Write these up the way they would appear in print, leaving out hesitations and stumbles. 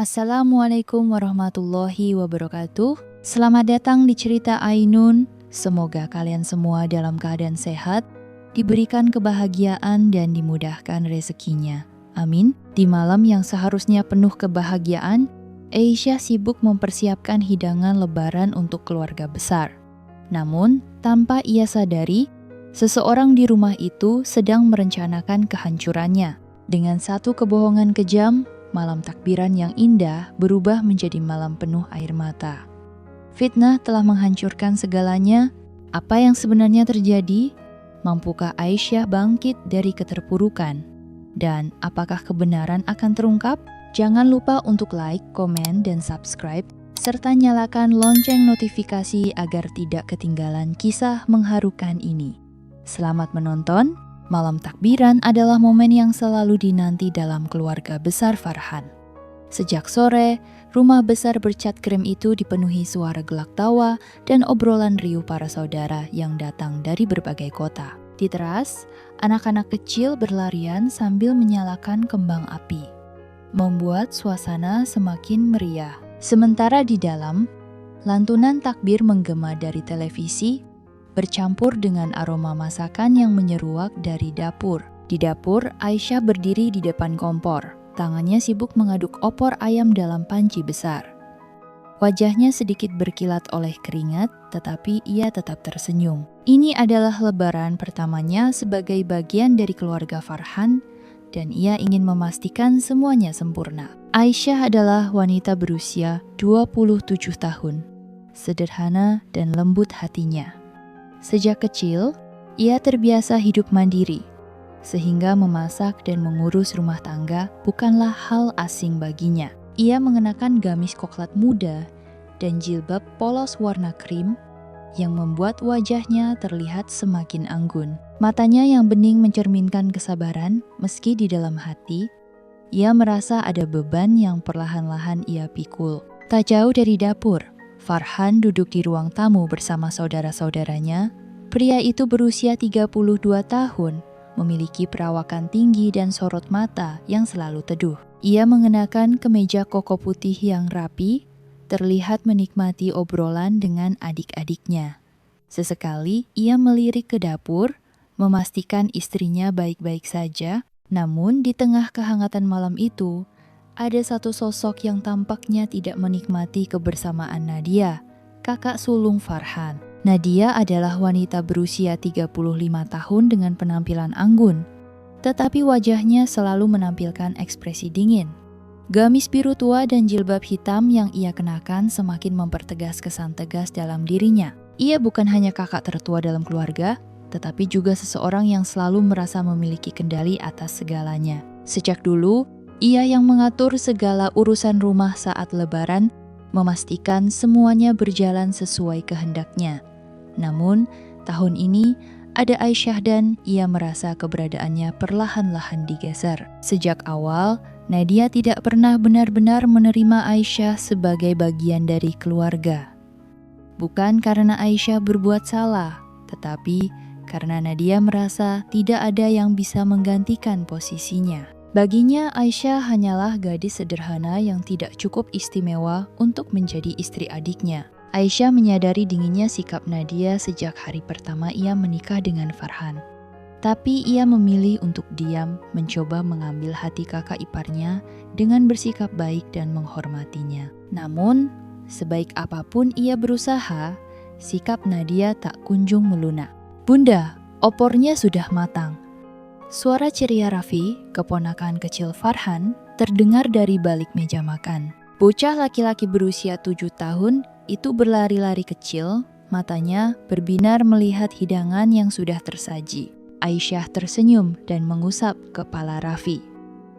Assalamualaikum warahmatullahi wabarakatuh. Selamat datang di cerita Ainun. Semoga kalian semua dalam keadaan sehat, diberikan kebahagiaan dan dimudahkan rezekinya. Amin. Di malam yang seharusnya penuh kebahagiaan, Aisyah sibuk mempersiapkan hidangan lebaran untuk keluarga besar. Namun, tanpa ia sadari, seseorang di rumah itu sedang merencanakan kehancurannya. Dengan satu kebohongan kejam, malam takbiran yang indah berubah menjadi malam penuh air mata. Fitnah telah menghancurkan segalanya. Apa yang sebenarnya terjadi? Mampukah Aisyah bangkit dari keterpurukan? Dan apakah kebenaran akan terungkap? Jangan lupa untuk like, komen, dan subscribe, serta nyalakan lonceng notifikasi agar tidak ketinggalan kisah mengharukan ini. Selamat menonton. Malam takbiran adalah momen yang selalu dinanti dalam keluarga besar Farhan. Sejak sore, rumah besar bercat krem itu dipenuhi suara gelak tawa dan obrolan riuh para saudara yang datang dari berbagai kota. Di teras, anak-anak kecil berlarian sambil menyalakan kembang api, membuat suasana semakin meriah. Sementara di dalam, lantunan takbir menggema dari televisi, bercampur dengan aroma masakan yang menyeruak dari dapur. Di dapur, Aisyah berdiri di depan kompor. Tangannya sibuk mengaduk opor ayam dalam panci besar. Wajahnya sedikit berkilat oleh keringat, tetapi ia tetap tersenyum. Ini adalah lebaran pertamanya sebagai bagian dari keluarga Farhan, dan ia ingin memastikan semuanya sempurna. Aisyah adalah wanita berusia 27 tahun, sederhana dan lembut hatinya. Sejak kecil, ia terbiasa hidup mandiri, sehingga memasak dan mengurus rumah tangga bukanlah hal asing baginya. Ia mengenakan gamis koklat muda dan jilbab polos warna krim yang membuat wajahnya terlihat semakin anggun. Matanya yang bening mencerminkan kesabaran, meski di dalam hati, ia merasa ada beban yang perlahan-lahan ia pikul. Tak jauh dari dapur, Farhan duduk di ruang tamu bersama saudara-saudaranya. Pria itu berusia 32 tahun, memiliki perawakan tinggi dan sorot mata yang selalu teduh. Ia mengenakan kemeja koko putih yang rapi, terlihat menikmati obrolan dengan adik-adiknya. Sesekali ia melirik ke dapur, memastikan istrinya baik-baik saja. Namun di tengah kehangatan malam itu, ada satu sosok yang tampaknya tidak menikmati kebersamaan Nadia, kakak sulung Farhan. Nadia adalah wanita berusia 35 tahun dengan penampilan anggun, tetapi wajahnya selalu menampilkan ekspresi dingin. Gamis biru tua dan jilbab hitam yang ia kenakan semakin mempertegas kesan tegas dalam dirinya. Ia bukan hanya kakak tertua dalam keluarga, tetapi juga seseorang yang selalu merasa memiliki kendali atas segalanya. Sejak dulu, ia yang mengatur segala urusan rumah saat lebaran, memastikan semuanya berjalan sesuai kehendaknya. Namun, tahun ini ada Aisyah dan ia merasa keberadaannya perlahan-lahan digeser. Sejak awal, Nadia tidak pernah benar-benar menerima Aisyah sebagai bagian dari keluarga. Bukan karena Aisyah berbuat salah, tetapi karena Nadia merasa tidak ada yang bisa menggantikan posisinya. Baginya, Aisyah hanyalah gadis sederhana yang tidak cukup istimewa untuk menjadi istri adiknya. Aisyah menyadari dinginnya sikap Nadia sejak hari pertama ia menikah dengan Farhan. Tapi ia memilih untuk diam, mencoba mengambil hati kakak iparnya dengan bersikap baik dan menghormatinya. Namun, sebaik apapun ia berusaha, sikap Nadia tak kunjung melunak. "Bunda, opornya sudah matang." Suara ceria Raffi, keponakan kecil Farhan, terdengar dari balik meja makan. Bocah laki-laki berusia 7 tahun itu berlari-lari kecil, matanya berbinar melihat hidangan yang sudah tersaji. Aisyah tersenyum dan mengusap kepala Raffi.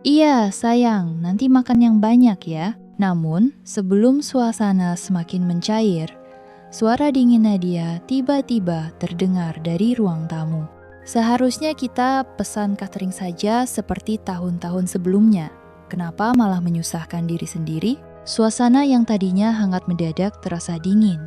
"Iya sayang, nanti makan yang banyak ya." Namun, sebelum suasana semakin mencair, suara dingin Nadia tiba-tiba terdengar dari ruang tamu. "Seharusnya kita pesan catering saja seperti tahun-tahun sebelumnya. Kenapa malah menyusahkan diri sendiri?" Suasana yang tadinya hangat mendadak terasa dingin.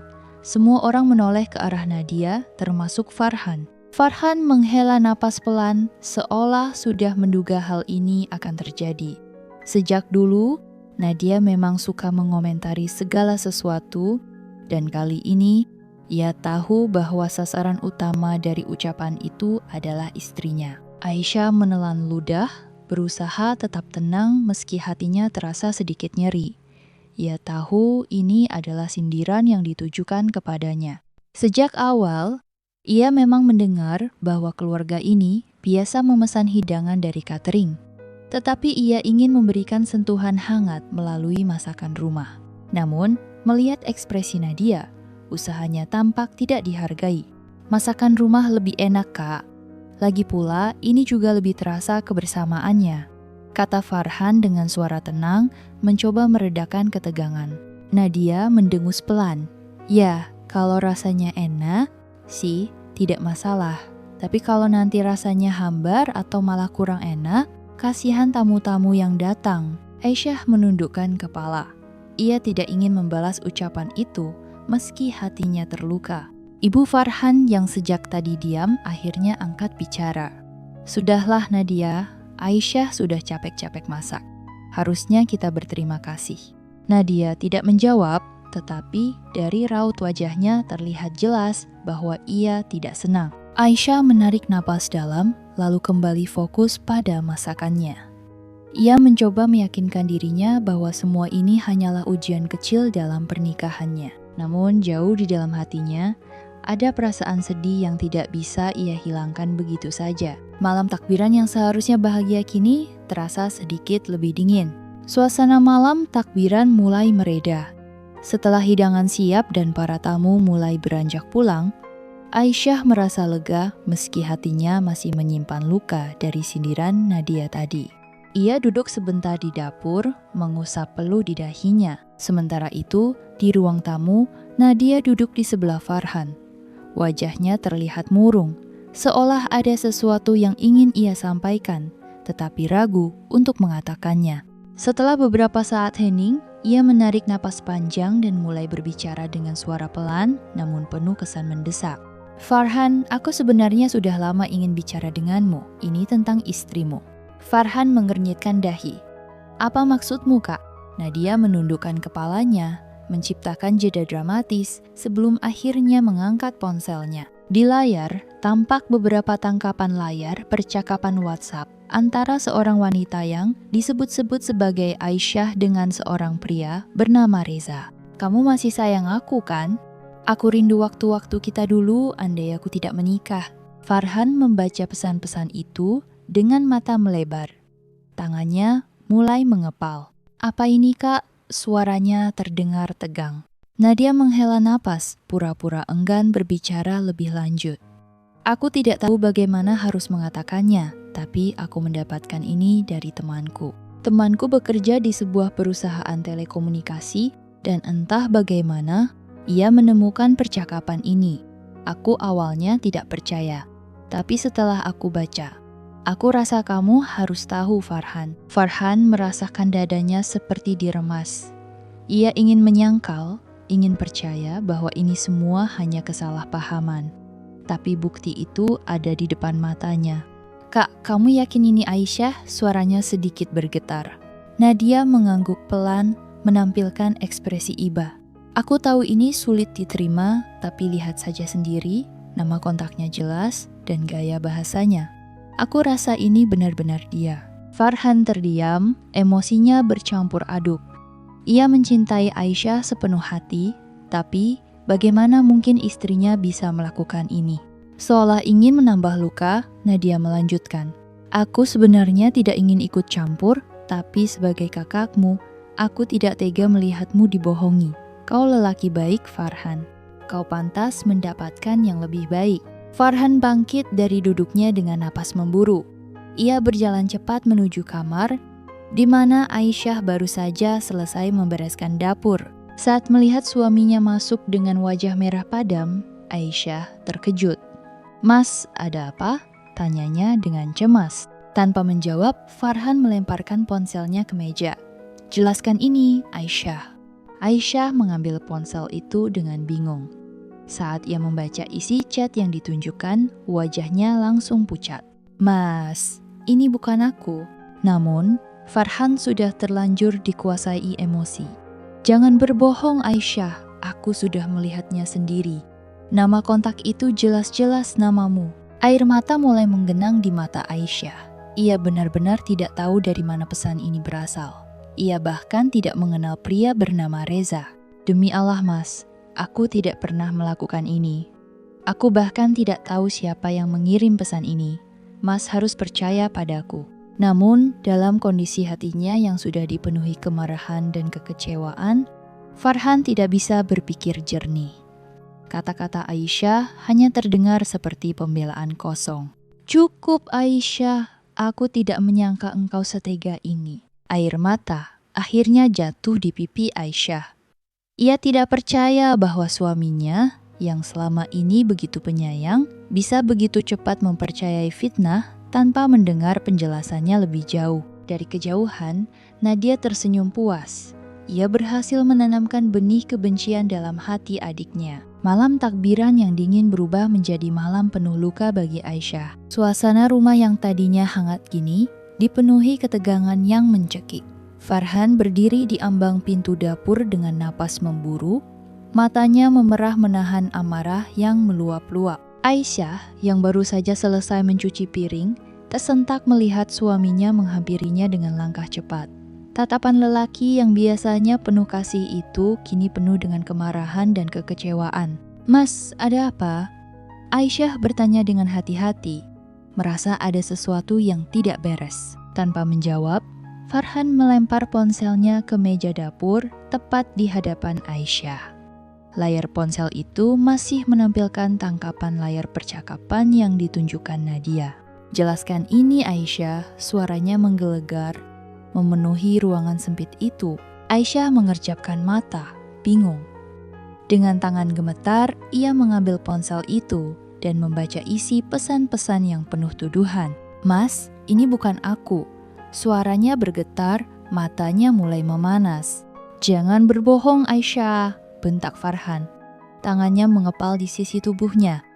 Semua orang menoleh ke arah Nadia, termasuk Farhan. Farhan menghela napas pelan, seolah sudah menduga hal ini akan terjadi. Sejak dulu, Nadia memang suka mengomentari segala sesuatu, dan kali ini ia tahu bahwa sasaran utama dari ucapan itu adalah istrinya. Aisyah menelan ludah, berusaha tetap tenang meski hatinya terasa sedikit nyeri. Ia tahu ini adalah sindiran yang ditujukan kepadanya. Sejak awal, ia memang mendengar bahwa keluarga ini biasa memesan hidangan dari catering. Tetapi ia ingin memberikan sentuhan hangat melalui masakan rumah. Namun, melihat ekspresi Nadia, usahanya tampak tidak dihargai. Masakan rumah lebih enak, Kak. Lagi pula, ini juga lebih terasa kebersamaannya, kata Farhan dengan suara tenang, mencoba meredakan ketegangan. Nadia mendengus pelan. Ya, kalau rasanya enak, sih tidak masalah. Tapi kalau nanti rasanya hambar atau malah kurang enak, kasihan tamu-tamu yang datang. Aisyah menundukkan kepala. Ia tidak ingin membalas ucapan itu, meski hatinya terluka. Ibu Farhan yang sejak tadi diam akhirnya angkat bicara. Sudahlah Nadia, Aisyah sudah capek-capek masak. Harusnya kita berterima kasih. Nadia tidak menjawab, tetapi dari raut wajahnya terlihat jelas bahwa ia tidak senang. Aisyah menarik napas dalam, lalu kembali fokus pada masakannya. Ia mencoba meyakinkan dirinya bahwa semua ini hanyalah ujian kecil dalam pernikahannya. Namun jauh di dalam hatinya, ada perasaan sedih yang tidak bisa ia hilangkan begitu saja. Malam takbiran yang seharusnya bahagia kini terasa sedikit lebih dingin. Suasana malam takbiran mulai mereda. Setelah hidangan siap dan para tamu mulai beranjak pulang, Aisyah merasa lega meski hatinya masih menyimpan luka dari sindiran Nadia tadi. Ia duduk sebentar di dapur, mengusap peluh di dahinya. Sementara itu, di ruang tamu, Nadia duduk di sebelah Farhan. Wajahnya terlihat murung, seolah ada sesuatu yang ingin ia sampaikan, tetapi ragu untuk mengatakannya. Setelah beberapa saat hening, ia menarik napas panjang dan mulai berbicara dengan suara pelan, namun penuh kesan mendesak. Farhan, aku sebenarnya sudah lama ingin bicara denganmu. Ini tentang istrimu. Farhan mengernyitkan dahi. Apa maksudmu, Kak? Nadia menundukkan kepalanya, menciptakan jeda dramatis sebelum akhirnya mengangkat ponselnya. Di layar, tampak beberapa tangkapan layar percakapan WhatsApp antara seorang wanita yang disebut-sebut sebagai Aisyah dengan seorang pria bernama Reza. Kamu masih sayang aku, kan? Aku rindu waktu-waktu kita dulu andai aku tidak menikah. Farhan membaca pesan-pesan itu dengan mata melebar. Tangannya mulai mengepal. Apa ini, Kak? Suaranya terdengar tegang. Nadia menghela napas, pura-pura enggan berbicara lebih lanjut. Aku tidak tahu bagaimana harus mengatakannya, tapi aku mendapatkan ini dari temanku. Temanku bekerja di sebuah perusahaan telekomunikasi dan entah bagaimana ia menemukan percakapan ini. Aku awalnya tidak percaya, tapi setelah aku baca, aku rasa kamu harus tahu, Farhan. Farhan merasakan dadanya seperti diremas. Ia ingin menyangkal, ingin percaya bahwa ini semua hanya kesalahpahaman. Tapi bukti itu ada di depan matanya. Kak, kamu yakin ini Aisyah? Suaranya sedikit bergetar. Nadia mengangguk pelan, menampilkan ekspresi iba. Aku tahu ini sulit diterima, tapi lihat saja sendiri, nama kontaknya jelas dan gaya bahasanya. Aku rasa ini benar-benar dia. Farhan terdiam, emosinya bercampur aduk. Ia mencintai Aisyah sepenuh hati, tapi bagaimana mungkin istrinya bisa melakukan ini? Seolah ingin menambah luka, Nadia melanjutkan. Aku sebenarnya tidak ingin ikut campur, tapi sebagai kakakmu, aku tidak tega melihatmu dibohongi. Kau lelaki baik, Farhan. Kau pantas mendapatkan yang lebih baik. Farhan bangkit dari duduknya dengan napas memburu. Ia berjalan cepat menuju kamar, di mana Aisyah baru saja selesai membereskan dapur. Saat melihat suaminya masuk dengan wajah merah padam, Aisyah terkejut. Mas, ada apa? Tanyanya dengan cemas. Tanpa menjawab, Farhan melemparkan ponselnya ke meja. Jelaskan ini, Aisyah. Aisyah mengambil ponsel itu dengan bingung. Saat ia membaca isi chat yang ditunjukkan, wajahnya langsung pucat. Mas, ini bukan aku. Namun, Farhan sudah terlanjur dikuasai emosi. Jangan berbohong Aisyah, aku sudah melihatnya sendiri. Nama kontak itu jelas-jelas namamu. Air mata mulai menggenang di mata Aisyah. Ia benar-benar tidak tahu dari mana pesan ini berasal. Ia bahkan tidak mengenal pria bernama Reza. Demi Allah Mas, aku tidak pernah melakukan ini. Aku bahkan tidak tahu siapa yang mengirim pesan ini. Mas harus percaya padaku. Namun, dalam kondisi hatinya yang sudah dipenuhi kemarahan dan kekecewaan, Farhan tidak bisa berpikir jernih. Kata-kata Aisyah hanya terdengar seperti pembelaan kosong. Cukup Aisyah, aku tidak menyangka engkau setega ini. Air mata akhirnya jatuh di pipi Aisyah. Ia tidak percaya bahwa suaminya, yang selama ini begitu penyayang, bisa begitu cepat mempercayai fitnah tanpa mendengar penjelasannya lebih jauh. Dari kejauhan, Nadia tersenyum puas. Ia berhasil menanamkan benih kebencian dalam hati adiknya. Malam takbiran yang dingin berubah menjadi malam penuh luka bagi Aisyah. Suasana rumah yang tadinya hangat kini dipenuhi ketegangan yang mencekik. Farhan berdiri di ambang pintu dapur dengan napas memburu, matanya memerah menahan amarah yang meluap-luap. Aisyah yang baru saja selesai mencuci piring, tersentak melihat suaminya menghampirinya dengan langkah cepat. Tatapan lelaki yang biasanya penuh kasih itu kini penuh dengan kemarahan dan kekecewaan. Mas, ada apa? Aisyah bertanya dengan hati-hati, merasa ada sesuatu yang tidak beres. Tanpa menjawab, Farhan melempar ponselnya ke meja dapur tepat di hadapan Aisyah. Layar ponsel itu masih menampilkan tangkapan layar percakapan yang ditunjukkan Nadia. Jelaskan ini Aisyah, suaranya menggelegar, memenuhi ruangan sempit itu. Aisyah mengerjapkan mata, bingung. Dengan tangan gemetar, ia mengambil ponsel itu dan membaca isi pesan-pesan yang penuh tuduhan. Mas, ini bukan aku. Suaranya bergetar, matanya mulai memanas. Jangan berbohong Aisyah, bentak Farhan. Tangannya mengepal di sisi tubuhnya.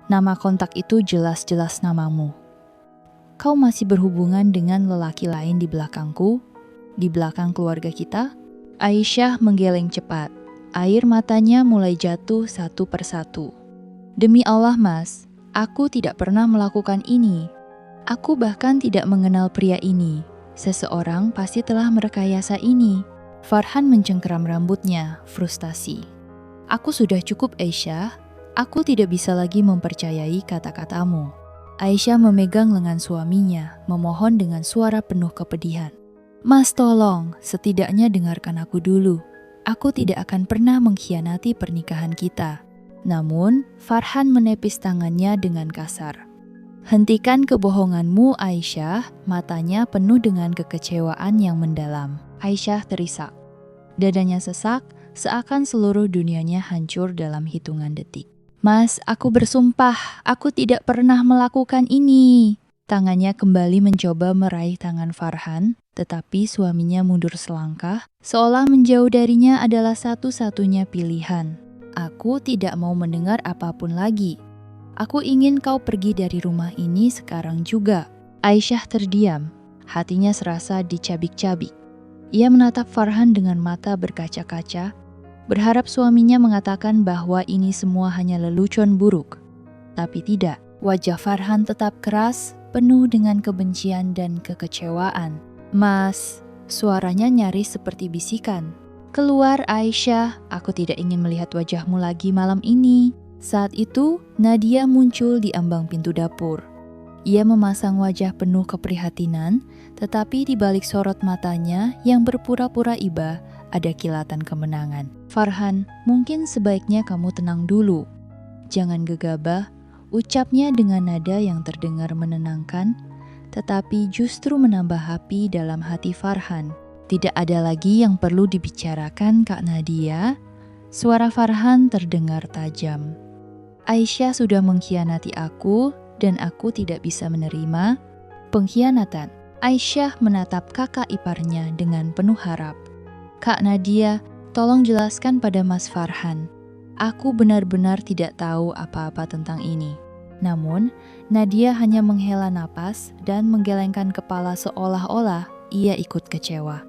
Nama kontak itu jelas-jelas namamu. Kau masih berhubungan dengan lelaki lain di belakangku? Di belakang keluarga kita? Aisyah menggeleng cepat. Air matanya mulai jatuh satu persatu. Demi Allah Mas, aku tidak pernah melakukan ini. Aku bahkan tidak mengenal pria ini. Seseorang pasti telah merekayasa ini. Farhan mencengkeram rambutnya, frustasi. Aku sudah cukup Aisyah, aku tidak bisa lagi mempercayai kata-katamu. Aisyah memegang lengan suaminya, memohon dengan suara penuh kepedihan. Mas tolong, setidaknya dengarkan aku dulu. Aku tidak akan pernah mengkhianati pernikahan kita. Namun, Farhan menepis tangannya dengan kasar. Hentikan kebohonganmu Aisyah, matanya penuh dengan kekecewaan yang mendalam. Aisyah terisak. Dadanya sesak, seakan seluruh dunianya hancur dalam hitungan detik. Mas, aku bersumpah, aku tidak pernah melakukan ini. Tangannya kembali mencoba meraih tangan Farhan, tetapi suaminya mundur selangkah, seolah menjauh darinya adalah satu-satunya pilihan. Aku tidak mau mendengar apapun lagi. Aku ingin kau pergi dari rumah ini sekarang juga. Aisyah terdiam, hatinya serasa dicabik-cabik. Ia menatap Farhan dengan mata berkaca-kaca, berharap suaminya mengatakan bahwa ini semua hanya lelucon buruk. Tapi tidak, wajah Farhan tetap keras, penuh dengan kebencian dan kekecewaan. Mas, suaranya nyaris seperti bisikan. Keluar Aisyah, aku tidak ingin melihat wajahmu lagi malam ini. Saat itu, Nadia muncul di ambang pintu dapur. Ia memasang wajah penuh keprihatinan, tetapi di balik sorot matanya yang berpura-pura iba, ada kilatan kemenangan. Farhan, mungkin sebaiknya kamu tenang dulu. Jangan gegabah, ucapnya dengan nada yang terdengar menenangkan, tetapi justru menambah api dalam hati Farhan. Tidak ada lagi yang perlu dibicarakan Kak Nadia. Suara Farhan terdengar tajam. Aisyah sudah mengkhianati aku dan aku tidak bisa menerima pengkhianatan. Aisyah menatap kakak iparnya dengan penuh harap. Kak Nadia, tolong jelaskan pada Mas Farhan. Aku benar-benar tidak tahu apa-apa tentang ini. Namun, Nadia hanya menghela napas dan menggelengkan kepala seolah-olah ia ikut kecewa.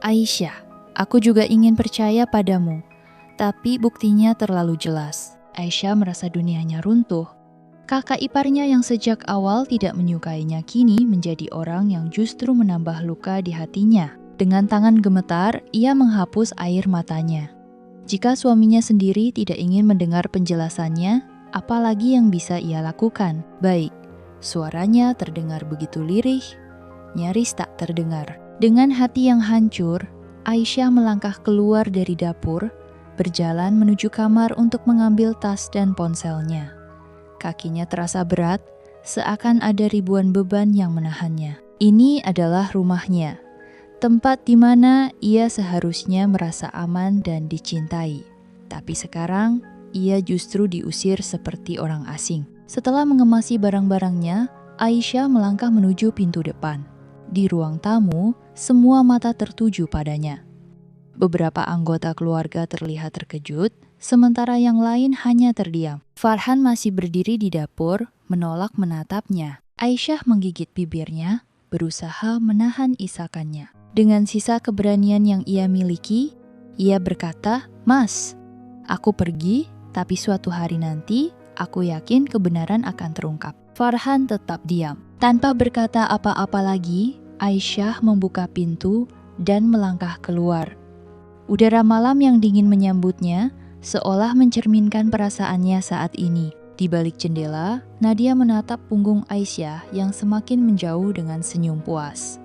Aisyah, aku juga ingin percaya padamu, tapi buktinya terlalu jelas. Aisyah merasa dunianya runtuh. Kakak iparnya yang sejak awal tidak menyukainya kini menjadi orang yang justru menambah luka di hatinya. Dengan tangan gemetar, ia menghapus air matanya. Jika suaminya sendiri tidak ingin mendengar penjelasannya, apalagi yang bisa ia lakukan? Baik, suaranya terdengar begitu lirih, nyaris tak terdengar. Dengan hati yang hancur, Aisyah melangkah keluar dari dapur, berjalan menuju kamar untuk mengambil tas dan ponselnya. Kakinya terasa berat, seakan ada ribuan beban yang menahannya. Ini adalah rumahnya, tempat di mana ia seharusnya merasa aman dan dicintai. Tapi sekarang, ia justru diusir seperti orang asing. Setelah mengemasi barang-barangnya, Aisyah melangkah menuju pintu depan. Di ruang tamu, semua mata tertuju padanya. Beberapa anggota keluarga terlihat terkejut, sementara yang lain hanya terdiam. Farhan masih berdiri di dapur, menolak menatapnya. Aisyah menggigit bibirnya, berusaha menahan isakannya. Dengan sisa keberanian yang ia miliki, ia berkata, "Mas, aku pergi, tapi suatu hari nanti, aku yakin kebenaran akan terungkap." Farhan tetap diam. Tanpa berkata apa-apa lagi, Aisyah membuka pintu dan melangkah keluar. Udara malam yang dingin menyambutnya, seolah mencerminkan perasaannya saat ini. Di balik jendela, Nadia menatap punggung Aisyah yang semakin menjauh dengan senyum puas.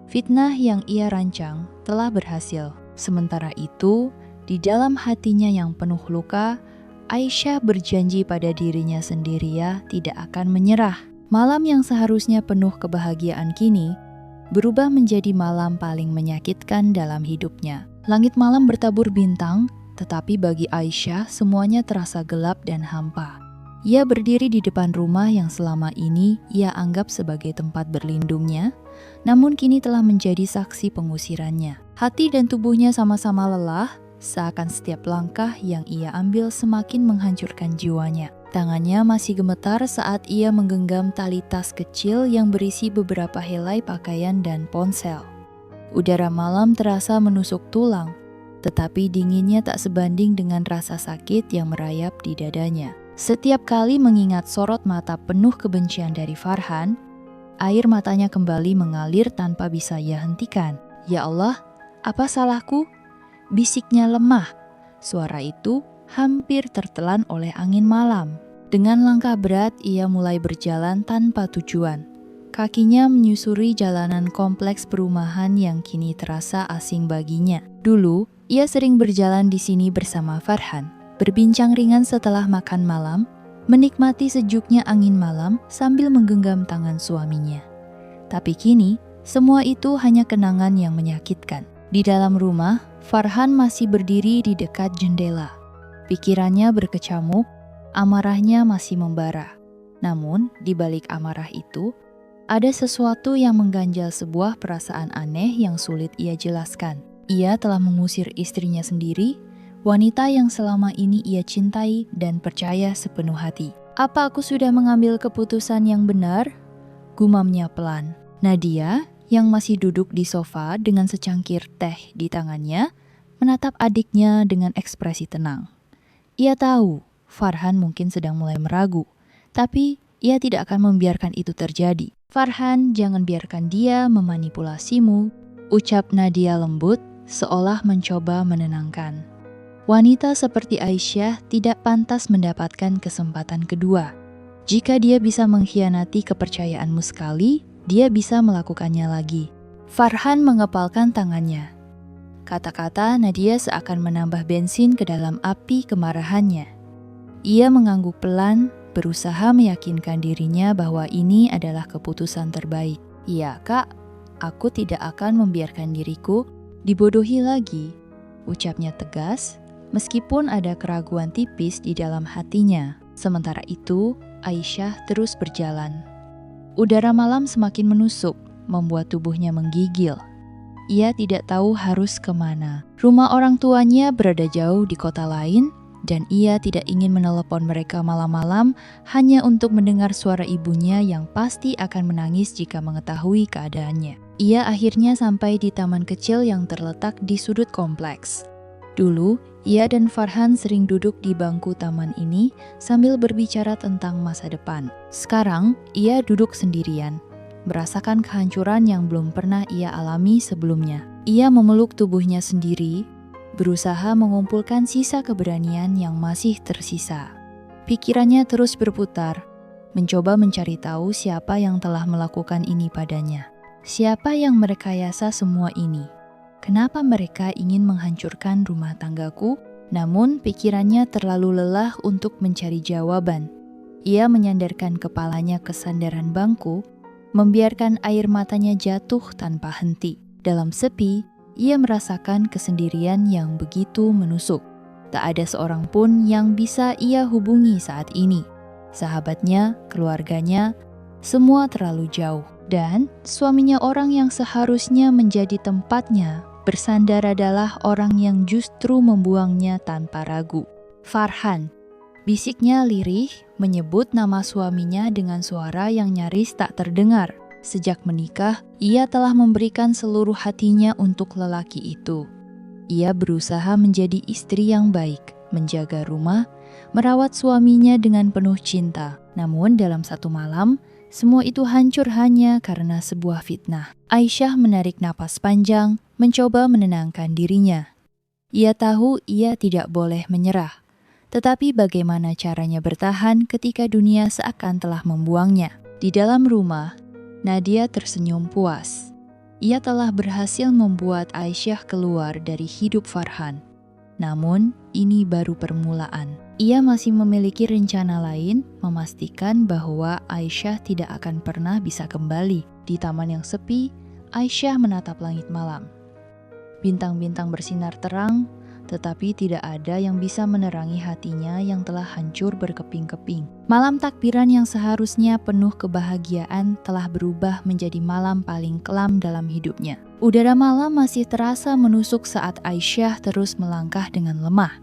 Fitnah yang ia rancang telah berhasil. Sementara itu, di dalam hatinya yang penuh luka, Aisyah berjanji pada dirinya sendiri tidak akan menyerah. Malam yang seharusnya penuh kebahagiaan kini berubah menjadi malam paling menyakitkan dalam hidupnya. Langit malam bertabur bintang, tetapi bagi Aisyah semuanya terasa gelap dan hampa. Ia berdiri di depan rumah yang selama ini ia anggap sebagai tempat berlindungnya, namun kini telah menjadi saksi pengusirannya. Hati dan tubuhnya sama-sama lelah, seakan setiap langkah yang ia ambil semakin menghancurkan jiwanya. Tangannya masih gemetar saat ia menggenggam tali tas kecil yang berisi beberapa helai pakaian dan ponsel. Udara malam terasa menusuk tulang, tetapi dinginnya tak sebanding dengan rasa sakit yang merayap di dadanya. Setiap kali mengingat sorot mata penuh kebencian dari Farhan, air matanya kembali mengalir tanpa bisa ia hentikan. "Ya Allah, apa salahku?" bisiknya lemah. Suara itu hampir tertelan oleh angin malam. Dengan langkah berat, ia mulai berjalan tanpa tujuan. Kakinya menyusuri jalanan kompleks perumahan yang kini terasa asing baginya. Dulu, ia sering berjalan di sini bersama Farhan, berbincang ringan setelah makan malam, menikmati sejuknya angin malam sambil menggenggam tangan suaminya. Tapi kini, semua itu hanya kenangan yang menyakitkan. Di dalam rumah, Farhan masih berdiri di dekat jendela. Pikirannya berkecamuk, amarahnya masih membara. Namun, di balik amarah itu, ada sesuatu yang mengganjal, sebuah perasaan aneh yang sulit ia jelaskan. Ia telah mengusir istrinya sendiri, wanita yang selama ini ia cintai dan percaya sepenuh hati. "Apa aku sudah mengambil keputusan yang benar?" gumamnya pelan. Nadia, yang masih duduk di sofa dengan secangkir teh di tangannya, menatap adiknya dengan ekspresi tenang. Ia tahu Farhan mungkin sedang mulai meragu, tapi ia tidak akan membiarkan itu terjadi. "Farhan, jangan biarkan dia memanipulasimu," ucap Nadia lembut, seolah mencoba menenangkan. Wanita seperti Aisyah tidak pantas mendapatkan kesempatan kedua. Jika dia bisa mengkhianati kepercayaanmu sekali, dia bisa melakukannya lagi. Farhan mengepalkan tangannya. Kata-kata Nadia seakan menambah bensin ke dalam api kemarahannya. Ia mengangguk pelan, berusaha meyakinkan dirinya bahwa ini adalah keputusan terbaik. "Iya, Kak, aku tidak akan membiarkan diriku dibodohi lagi," ucapnya tegas, meskipun ada keraguan tipis di dalam hatinya. Sementara itu, Aisyah terus berjalan. Udara malam semakin menusuk, membuat tubuhnya menggigil. Ia tidak tahu harus kemana. Rumah orang tuanya berada jauh di kota lain, dan ia tidak ingin menelepon mereka malam-malam hanya untuk mendengar suara ibunya yang pasti akan menangis jika mengetahui keadaannya. Ia akhirnya sampai di taman kecil yang terletak di sudut kompleks. Dulu, ia dan Farhan sering duduk di bangku taman ini sambil berbicara tentang masa depan. Sekarang, ia duduk sendirian, merasakan kehancuran yang belum pernah ia alami sebelumnya. Ia memeluk tubuhnya sendiri, berusaha mengumpulkan sisa keberanian yang masih tersisa. Pikirannya terus berputar, mencoba mencari tahu siapa yang telah melakukan ini padanya. Siapa yang merekayasa semua ini? Kenapa mereka ingin menghancurkan rumah tanggaku? Namun pikirannya terlalu lelah untuk mencari jawaban. Ia menyandarkan kepalanya ke sandaran bangku, membiarkan air matanya jatuh tanpa henti. Dalam sepi, ia merasakan kesendirian yang begitu menusuk. Tak ada seorang pun yang bisa ia hubungi saat ini. Sahabatnya, keluarganya, semua terlalu jauh. Dan suaminya, orang yang seharusnya menjadi tempatnya bersandar, adalah orang yang justru membuangnya tanpa ragu. Farhan, bisiknya lirih menyebut nama suaminya dengan suara yang nyaris tak terdengar. Sejak menikah, ia telah memberikan seluruh hatinya untuk lelaki itu. Ia berusaha menjadi istri yang baik, menjaga rumah, merawat suaminya dengan penuh cinta. Namun dalam satu malam, semua itu hancur hanya karena sebuah fitnah. Aisyah menarik napas panjang, mencoba menenangkan dirinya. Ia tahu ia tidak boleh menyerah. Tetapi bagaimana caranya bertahan ketika dunia seakan telah membuangnya? Di dalam rumah, Nadia tersenyum puas. Ia telah berhasil membuat Aisyah keluar dari hidup Farhan. Namun, ini baru permulaan. Ia masih memiliki rencana lain, memastikan bahwa Aisyah tidak akan pernah bisa kembali. Di taman yang sepi, Aisyah menatap langit malam. Bintang-bintang bersinar terang, tetapi tidak ada yang bisa menerangi hatinya yang telah hancur berkeping-keping. Malam takbiran yang seharusnya penuh kebahagiaan telah berubah menjadi malam paling kelam dalam hidupnya. Udara malam masih terasa menusuk saat Aisyah terus melangkah dengan lemah.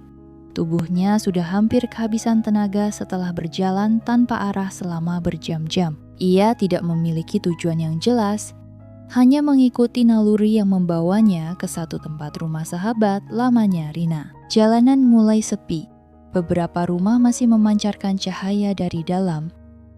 Tubuhnya sudah hampir kehabisan tenaga setelah berjalan tanpa arah selama berjam-jam. Ia tidak memiliki tujuan yang jelas, hanya mengikuti naluri yang membawanya ke satu tempat rumah sahabat lamanya Rina. Jalanan mulai sepi. Beberapa rumah masih memancarkan cahaya dari dalam,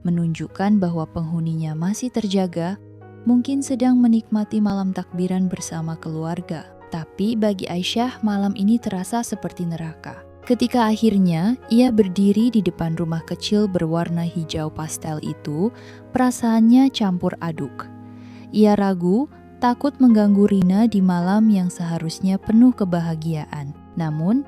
menunjukkan bahwa penghuninya masih terjaga, mungkin sedang menikmati malam takbiran bersama keluarga. Tapi bagi Aisyah, malam ini terasa seperti neraka. Ketika akhirnya ia berdiri di depan rumah kecil berwarna hijau pastel itu, perasaannya campur aduk. Ia ragu, takut mengganggu Rina di malam yang seharusnya penuh kebahagiaan. Namun,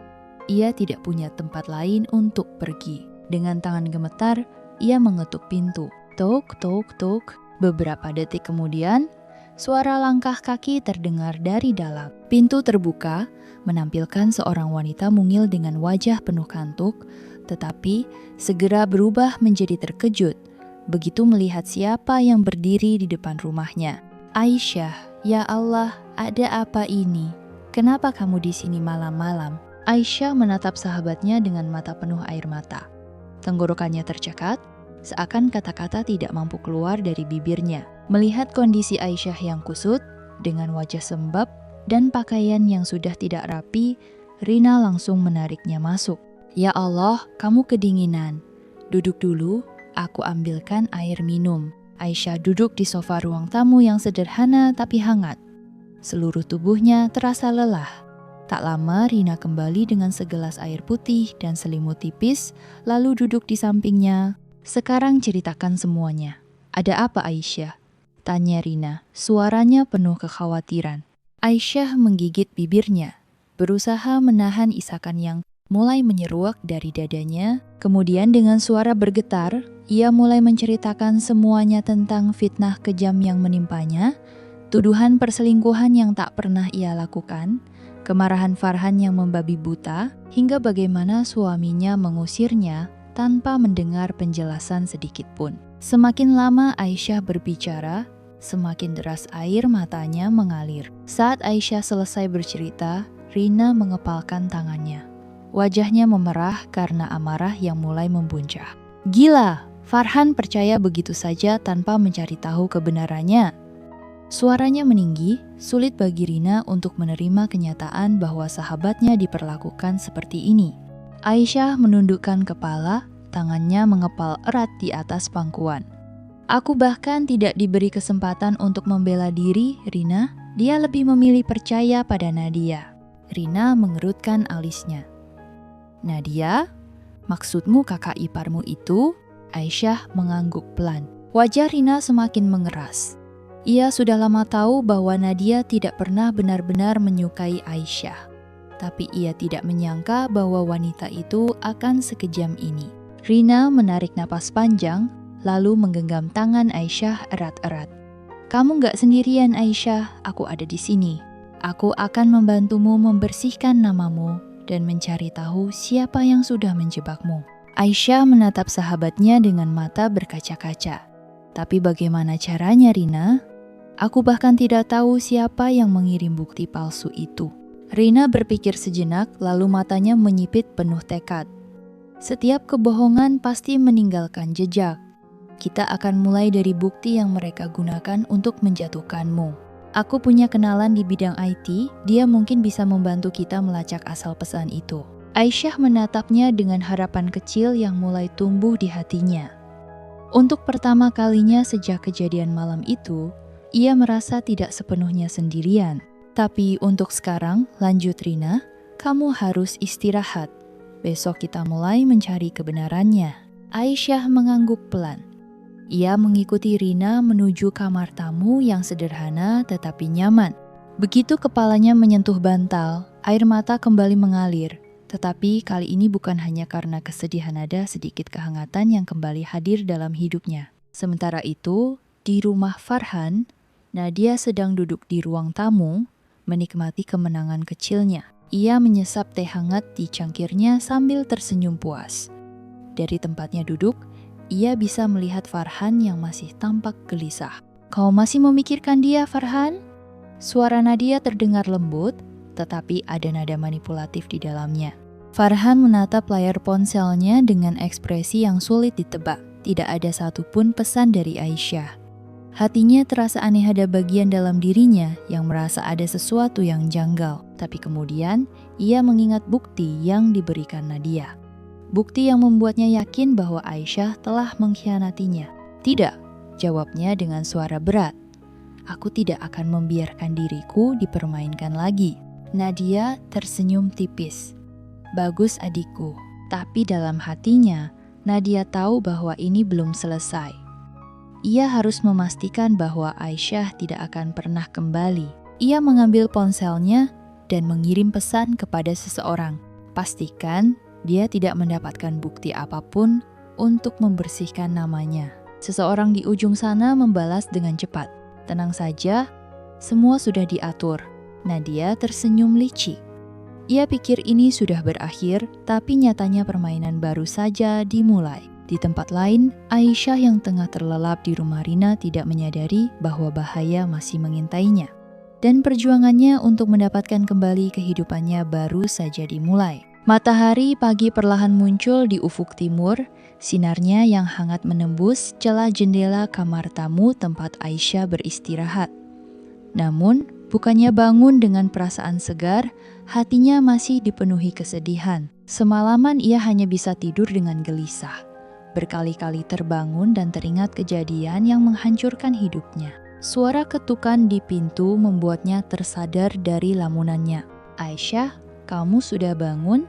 ia tidak punya tempat lain untuk pergi. Dengan tangan gemetar, ia mengetuk pintu. Tok, tok, tok. Beberapa detik kemudian, suara langkah kaki terdengar dari dalam. Pintu terbuka, menampilkan seorang wanita mungil dengan wajah penuh kantuk, tetapi segera berubah menjadi terkejut begitu melihat siapa yang berdiri di depan rumahnya. Aisyah, ya Allah, ada apa ini? Kenapa kamu di sini malam-malam? Aisyah menatap sahabatnya dengan mata penuh air mata. Tenggorokannya tercekat, seakan kata-kata tidak mampu keluar dari bibirnya. Melihat kondisi Aisyah yang kusut, dengan wajah sembab dan pakaian yang sudah tidak rapi, Rina langsung menariknya masuk. Ya Allah, kamu kedinginan. Duduk dulu, aku ambilkan air minum. Aisyah duduk di sofa ruang tamu yang sederhana tapi hangat. Seluruh tubuhnya terasa lelah. Tak lama Rina kembali dengan segelas air putih dan selimut tipis, lalu duduk di sampingnya. Sekarang ceritakan semuanya. Ada apa Aisyah? Tanya Rina, suaranya penuh kekhawatiran. Aisyah menggigit bibirnya, berusaha menahan isakan yang mulai menyeruak dari dadanya. Kemudian dengan suara bergetar, ia mulai menceritakan semuanya tentang fitnah kejam yang menimpanya, tuduhan perselingkuhan yang tak pernah ia lakukan, kemarahan Farhan yang membabi buta, hingga bagaimana suaminya mengusirnya tanpa mendengar penjelasan sedikit pun. Semakin lama Aisyah berbicara, semakin deras air matanya mengalir. Saat Aisyah selesai bercerita, Rina mengepalkan tangannya. Wajahnya memerah karena amarah yang mulai membuncah. Gila, Farhan percaya begitu saja tanpa mencari tahu kebenarannya. Suaranya meninggi, sulit bagi Rina untuk menerima kenyataan bahwa sahabatnya diperlakukan seperti ini. Aisyah menundukkan kepala, tangannya mengepal erat di atas pangkuan. Aku bahkan tidak diberi kesempatan untuk membela diri, Rina. Dia lebih memilih percaya pada Nadia. Rina mengerutkan alisnya. Nadia, maksudmu kakak iparmu itu? Aisyah mengangguk pelan. Wajah Rina semakin mengeras. Ia sudah lama tahu bahwa Nadia tidak pernah benar-benar menyukai Aisyah. Tapi ia tidak menyangka bahwa wanita itu akan sekejam ini. Rina menarik napas panjang, lalu menggenggam tangan Aisyah erat-erat. Kamu gak sendirian Aisyah, aku ada di sini. Aku akan membantumu membersihkan namamu dan mencari tahu siapa yang sudah menjebakmu. Aisyah menatap sahabatnya dengan mata berkaca-kaca. Tapi bagaimana caranya Rina? Aku bahkan tidak tahu siapa yang mengirim bukti palsu itu. Rina berpikir sejenak lalu matanya menyipit penuh tekad. Setiap kebohongan pasti meninggalkan jejak. Kita akan mulai dari bukti yang mereka gunakan untuk menjatuhkanmu. Aku punya kenalan di bidang IT, dia mungkin bisa membantu kita melacak asal pesan itu. Aisyah menatapnya dengan harapan kecil yang mulai tumbuh di hatinya. Untuk pertama kalinya sejak kejadian malam itu, ia merasa tidak sepenuhnya sendirian. Tapi untuk sekarang, lanjut Rina, kamu harus istirahat. Besok kita mulai mencari kebenarannya. Aisyah mengangguk pelan. Ia mengikuti Rina menuju kamar tamu yang sederhana tetapi nyaman. Begitu kepalanya menyentuh bantal, air mata kembali mengalir. Tetapi kali ini bukan hanya karena kesedihan, ada sedikit kehangatan yang kembali hadir dalam hidupnya. Sementara itu, di rumah Farhan, Nadia sedang duduk di ruang tamu, menikmati kemenangan kecilnya. Ia menyesap teh hangat di cangkirnya sambil tersenyum puas. Dari tempatnya duduk, ia bisa melihat Farhan yang masih tampak gelisah. Kau masih memikirkan dia, Farhan? Suara Nadia terdengar lembut, tetapi ada nada manipulatif di dalamnya. Farhan menatap layar ponselnya dengan ekspresi yang sulit ditebak. Tidak ada satupun pesan dari Aisyah. Hatinya terasa aneh, ada bagian dalam dirinya yang merasa ada sesuatu yang janggal. Tapi kemudian, ia mengingat bukti yang diberikan Nadia. Bukti yang membuatnya yakin bahwa Aisyah telah mengkhianatinya. Tidak, jawabnya dengan suara berat. Aku tidak akan membiarkan diriku dipermainkan lagi. Nadia tersenyum tipis. Bagus adikku. Tapi dalam hatinya, Nadia tahu bahwa ini belum selesai. Ia harus memastikan bahwa Aisyah tidak akan pernah kembali. Ia mengambil ponselnya dan mengirim pesan kepada seseorang. Pastikan dia tidak mendapatkan bukti apapun untuk membersihkan namanya. Seseorang di ujung sana membalas dengan cepat. Tenang saja, semua sudah diatur. Nadia tersenyum licik. Ia pikir ini sudah berakhir, tapi nyatanya permainan baru saja dimulai. Di tempat lain, Aisyah yang tengah terlelap di rumah Rina tidak menyadari bahwa bahaya masih mengintainya. Dan perjuangannya untuk mendapatkan kembali kehidupannya baru saja dimulai. Matahari pagi perlahan muncul di ufuk timur, sinarnya yang hangat menembus celah jendela kamar tamu tempat Aisyah beristirahat. Namun, bukannya bangun dengan perasaan segar, hatinya masih dipenuhi kesedihan. Semalaman ia hanya bisa tidur dengan gelisah. Berkali-kali terbangun dan teringat kejadian yang menghancurkan hidupnya. Suara ketukan di pintu membuatnya tersadar dari lamunannya. Aisyah, kamu sudah bangun?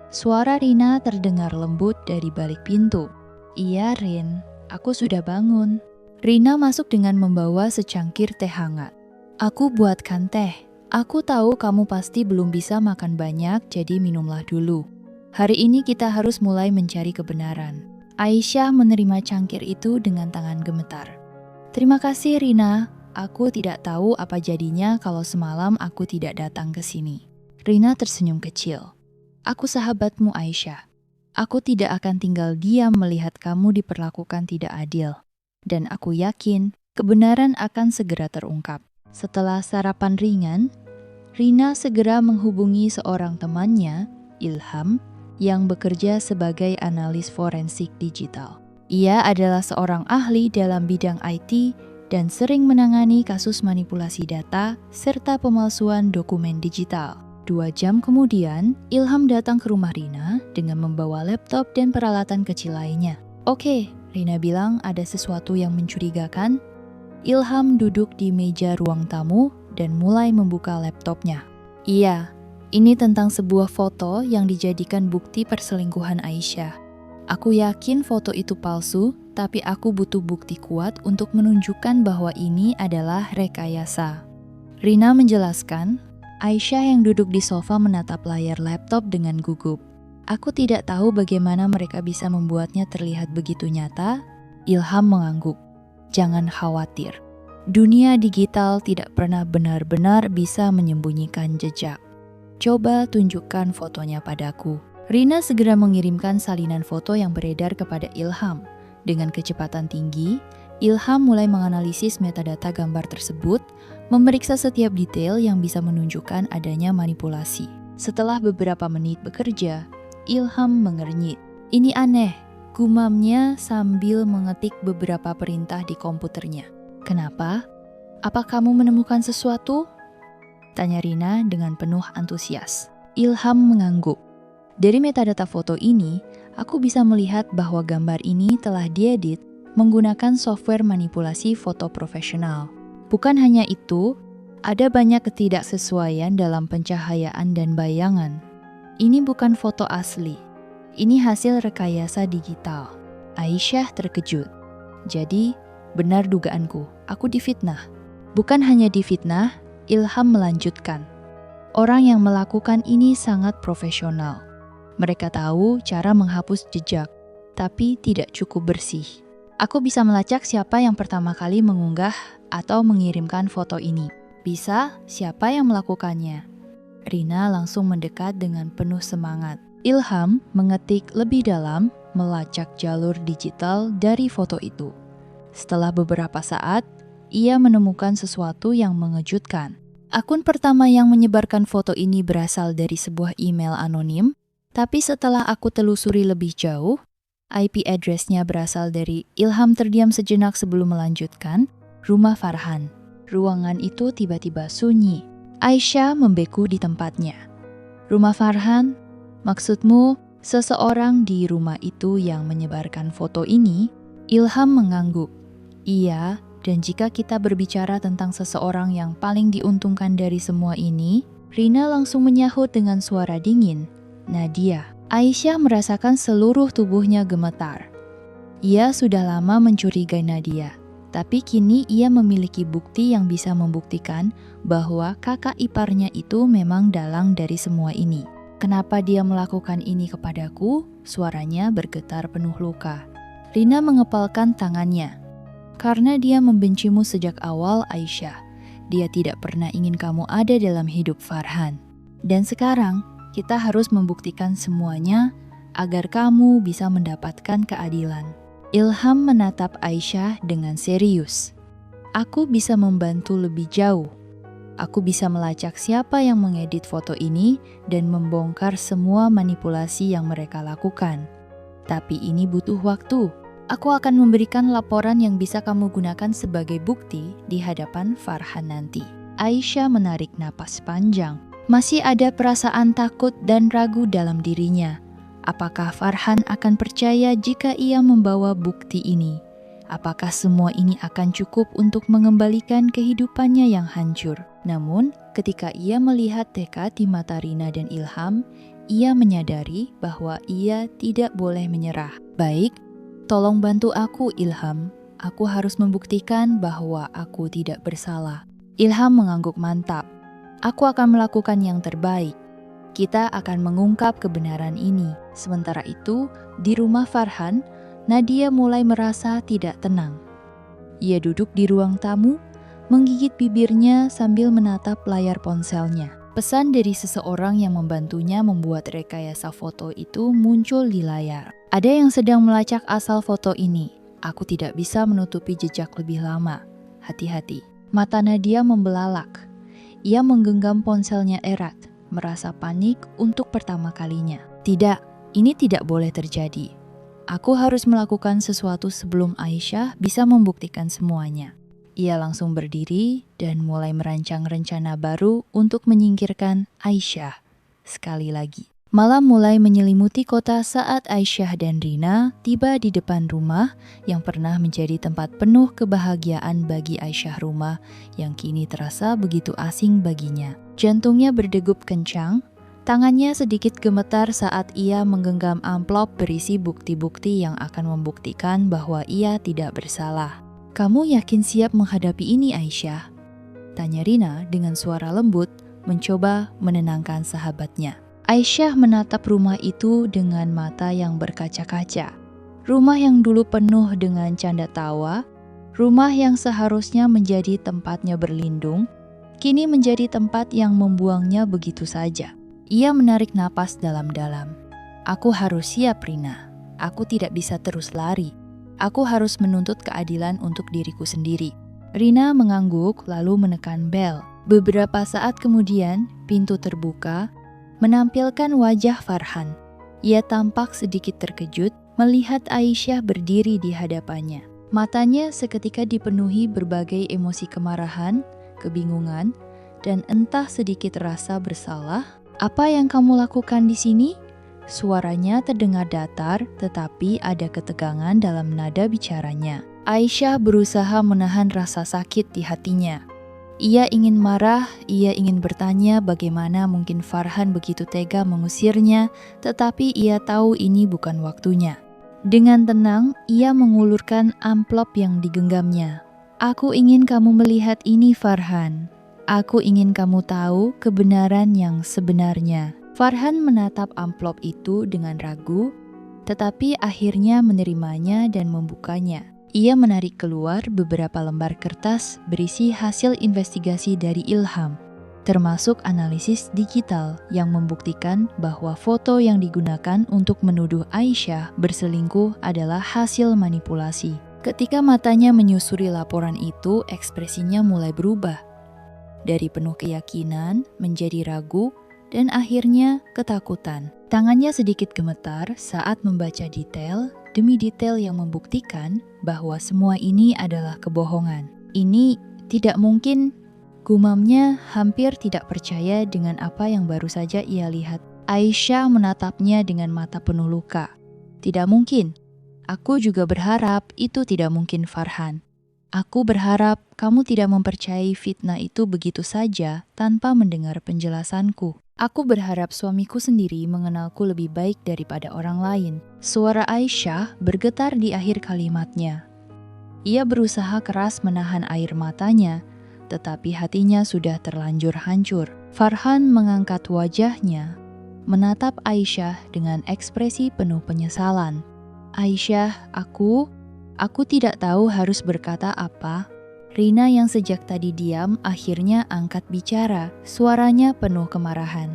Suara Rina terdengar lembut dari balik pintu. Iya Rin, aku sudah bangun. Rina masuk dengan membawa secangkir teh hangat. Aku buatkan teh. Aku tahu kamu pasti belum bisa makan banyak, jadi minumlah dulu. Hari ini kita harus mulai mencari kebenaran. Aisyah menerima cangkir itu dengan tangan gemetar. Terima kasih Rina, aku tidak tahu apa jadinya kalau semalam aku tidak datang ke sini. Rina tersenyum kecil. Aku sahabatmu Aisyah. Aku tidak akan tinggal diam melihat kamu diperlakukan tidak adil. Dan aku yakin kebenaran akan segera terungkap. Setelah sarapan ringan, Rina segera menghubungi seorang temannya, Ilham, yang bekerja sebagai analis forensik digital. Ia adalah seorang ahli dalam bidang IT dan sering menangani kasus manipulasi data serta pemalsuan dokumen digital. 2 jam kemudian, Ilham datang ke rumah Rina dengan membawa laptop dan peralatan kecil lainnya. "Oke," Rina bilang, "ada sesuatu yang mencurigakan." Ilham duduk di meja ruang tamu dan mulai membuka laptopnya. "Iya, ini tentang sebuah foto yang dijadikan bukti perselingkuhan Aisyah. Aku yakin foto itu palsu, tapi aku butuh bukti kuat untuk menunjukkan bahwa ini adalah rekayasa." Rina menjelaskan. Aisyah yang duduk di sofa menatap layar laptop dengan gugup. "Aku tidak tahu bagaimana mereka bisa membuatnya terlihat begitu nyata." Ilham mengangguk. "Jangan khawatir. Dunia digital tidak pernah benar-benar bisa menyembunyikan jejak. Coba tunjukkan fotonya padaku." Rina segera mengirimkan salinan foto yang beredar kepada Ilham. Dengan kecepatan tinggi, Ilham mulai menganalisis metadata gambar tersebut, memeriksa setiap detail yang bisa menunjukkan adanya manipulasi. Setelah beberapa menit bekerja, Ilham mengernyit. "Ini aneh," gumamnya sambil mengetik beberapa perintah di komputernya. "Kenapa? Apa kamu menemukan sesuatu?" tanya Rina dengan penuh antusias. Ilham mengangguk. "Dari metadata foto ini, aku bisa melihat bahwa gambar ini telah diedit menggunakan software manipulasi foto profesional. Bukan hanya itu, ada banyak ketidaksesuaian dalam pencahayaan dan bayangan. Ini bukan foto asli. Ini hasil rekayasa digital." Aisyah terkejut. "Jadi, benar dugaanku, aku difitnah." "Bukan hanya difitnah," Ilham melanjutkan. "Orang yang melakukan ini sangat profesional. Mereka tahu cara menghapus jejak, tapi tidak cukup bersih. Aku bisa melacak siapa yang pertama kali mengunggah atau mengirimkan foto ini. Bisa, siapa yang melakukannya?" Rina langsung mendekat dengan penuh semangat. Ilham mengetik lebih dalam, melacak jalur digital dari foto itu. Setelah beberapa saat, ia menemukan sesuatu yang mengejutkan. Akun pertama yang menyebarkan foto ini berasal dari sebuah email anonim, tapi setelah aku telusuri lebih jauh, IP address-nya berasal dari Ilham terdiam sejenak sebelum melanjutkan, rumah Farhan. Ruangan itu tiba-tiba sunyi. Aisyah membeku di tempatnya. "Rumah Farhan? Maksudmu seseorang di rumah itu yang menyebarkan foto ini?" Ilham mengangguk. "Iya, dan jika kita berbicara tentang seseorang yang paling diuntungkan dari semua ini," Rina langsung menyahut dengan suara dingin, "Nadia." Aisyah merasakan seluruh tubuhnya gemetar. Ia sudah lama mencurigai Nadia, tapi kini ia memiliki bukti yang bisa membuktikan bahwa kakak iparnya itu memang dalang dari semua ini. "Kenapa dia melakukan ini kepadaku?" Suaranya bergetar penuh luka. Rina mengepalkan tangannya. "Karena dia membencimu sejak awal, Aisyah. Dia tidak pernah ingin kamu ada dalam hidup Farhan. Dan sekarang, kita harus membuktikan semuanya agar kamu bisa mendapatkan keadilan." Ilham menatap Aisyah dengan serius. "Aku bisa membantu lebih jauh. Aku bisa melacak siapa yang mengedit foto ini dan membongkar semua manipulasi yang mereka lakukan. Tapi ini butuh waktu. Aku akan memberikan laporan yang bisa kamu gunakan sebagai bukti di hadapan Farhan nanti." Aisyah menarik napas panjang. Masih ada perasaan takut dan ragu dalam dirinya. Apakah Farhan akan percaya jika ia membawa bukti ini? Apakah semua ini akan cukup untuk mengembalikan kehidupannya yang hancur? Namun, ketika ia melihat tekad di mata Rina dan Ilham, ia menyadari bahwa ia tidak boleh menyerah. "Baik, tolong bantu aku, Ilham. Aku harus membuktikan bahwa aku tidak bersalah." Ilham mengangguk mantap. "Aku akan melakukan yang terbaik. Kita akan mengungkap kebenaran ini." Sementara itu, di rumah Farhan, Nadia mulai merasa tidak tenang. Ia duduk di ruang tamu, menggigit bibirnya sambil menatap layar ponselnya. Pesan dari seseorang yang membantunya membuat rekayasa foto itu muncul di layar. "Ada yang sedang melacak asal foto ini. Aku tidak bisa menutupi jejak lebih lama. Hati-hati." Mata Nadia membelalak. Ia menggenggam ponselnya erat, merasa panik untuk pertama kalinya. "Tidak, ini tidak boleh terjadi. Aku harus melakukan sesuatu sebelum Aisyah bisa membuktikan semuanya." Ia langsung berdiri dan mulai merancang rencana baru untuk menyingkirkan Aisyah. Sekali lagi, malam mulai menyelimuti kota saat Aisyah dan Rina tiba di depan rumah yang pernah menjadi tempat penuh kebahagiaan bagi Aisyah, rumah yang kini terasa begitu asing baginya. Jantungnya berdegup kencang, tangannya sedikit gemetar saat ia menggenggam amplop berisi bukti-bukti yang akan membuktikan bahwa ia tidak bersalah. "Kamu yakin siap menghadapi ini, Aisyah?" tanya Rina dengan suara lembut, mencoba menenangkan sahabatnya. Aisyah menatap rumah itu dengan mata yang berkaca-kaca. Rumah yang dulu penuh dengan canda tawa, rumah yang seharusnya menjadi tempatnya berlindung, kini menjadi tempat yang membuangnya begitu saja. Ia menarik napas dalam-dalam. "Aku harus siap, Rina. Aku tidak bisa terus lari. Aku harus menuntut keadilan untuk diriku sendiri." Rina mengangguk lalu menekan bel. Beberapa saat kemudian, pintu terbuka, menampilkan wajah Farhan. Ia tampak sedikit terkejut melihat Aisyah berdiri di hadapannya. Matanya seketika dipenuhi berbagai emosi kemarahan, kebingungan, dan entah sedikit rasa bersalah. "Apa yang kamu lakukan di sini?" Suaranya terdengar datar, tetapi ada ketegangan dalam nada bicaranya. Aisyah berusaha menahan rasa sakit di hatinya. Ia ingin marah, ia ingin bertanya bagaimana mungkin Farhan begitu tega mengusirnya, tetapi ia tahu ini bukan waktunya. Dengan tenang, ia mengulurkan amplop yang digenggamnya. "Aku ingin kamu melihat ini, Farhan. Aku ingin kamu tahu kebenaran yang sebenarnya." Farhan menatap amplop itu dengan ragu, tetapi akhirnya menerimanya dan membukanya. Ia menarik keluar beberapa lembar kertas berisi hasil investigasi dari Ilham, termasuk analisis digital yang membuktikan bahwa foto yang digunakan untuk menuduh Aisyah berselingkuh adalah hasil manipulasi. Ketika matanya menyusuri laporan itu, ekspresinya mulai berubah. Dari penuh keyakinan menjadi ragu, dan akhirnya ketakutan. Tangannya sedikit gemetar saat membaca detail demi detail yang membuktikan bahwa semua ini adalah kebohongan. "Ini tidak mungkin," gumamnya hampir tidak percaya dengan apa yang baru saja ia lihat. Aisyah menatapnya dengan mata penuh luka. "Tidak mungkin. Aku juga berharap itu tidak mungkin, Farhan. Aku berharap kamu tidak mempercayai fitnah itu begitu saja tanpa mendengar penjelasanku. Aku berharap suamiku sendiri mengenalku lebih baik daripada orang lain." Suara Aisyah bergetar di akhir kalimatnya. Ia berusaha keras menahan air matanya, tetapi hatinya sudah terlanjur hancur. Farhan mengangkat wajahnya, menatap Aisyah dengan ekspresi penuh penyesalan. "Aisyah, aku tidak tahu harus berkata apa." Rina yang sejak tadi diam akhirnya angkat bicara, suaranya penuh kemarahan.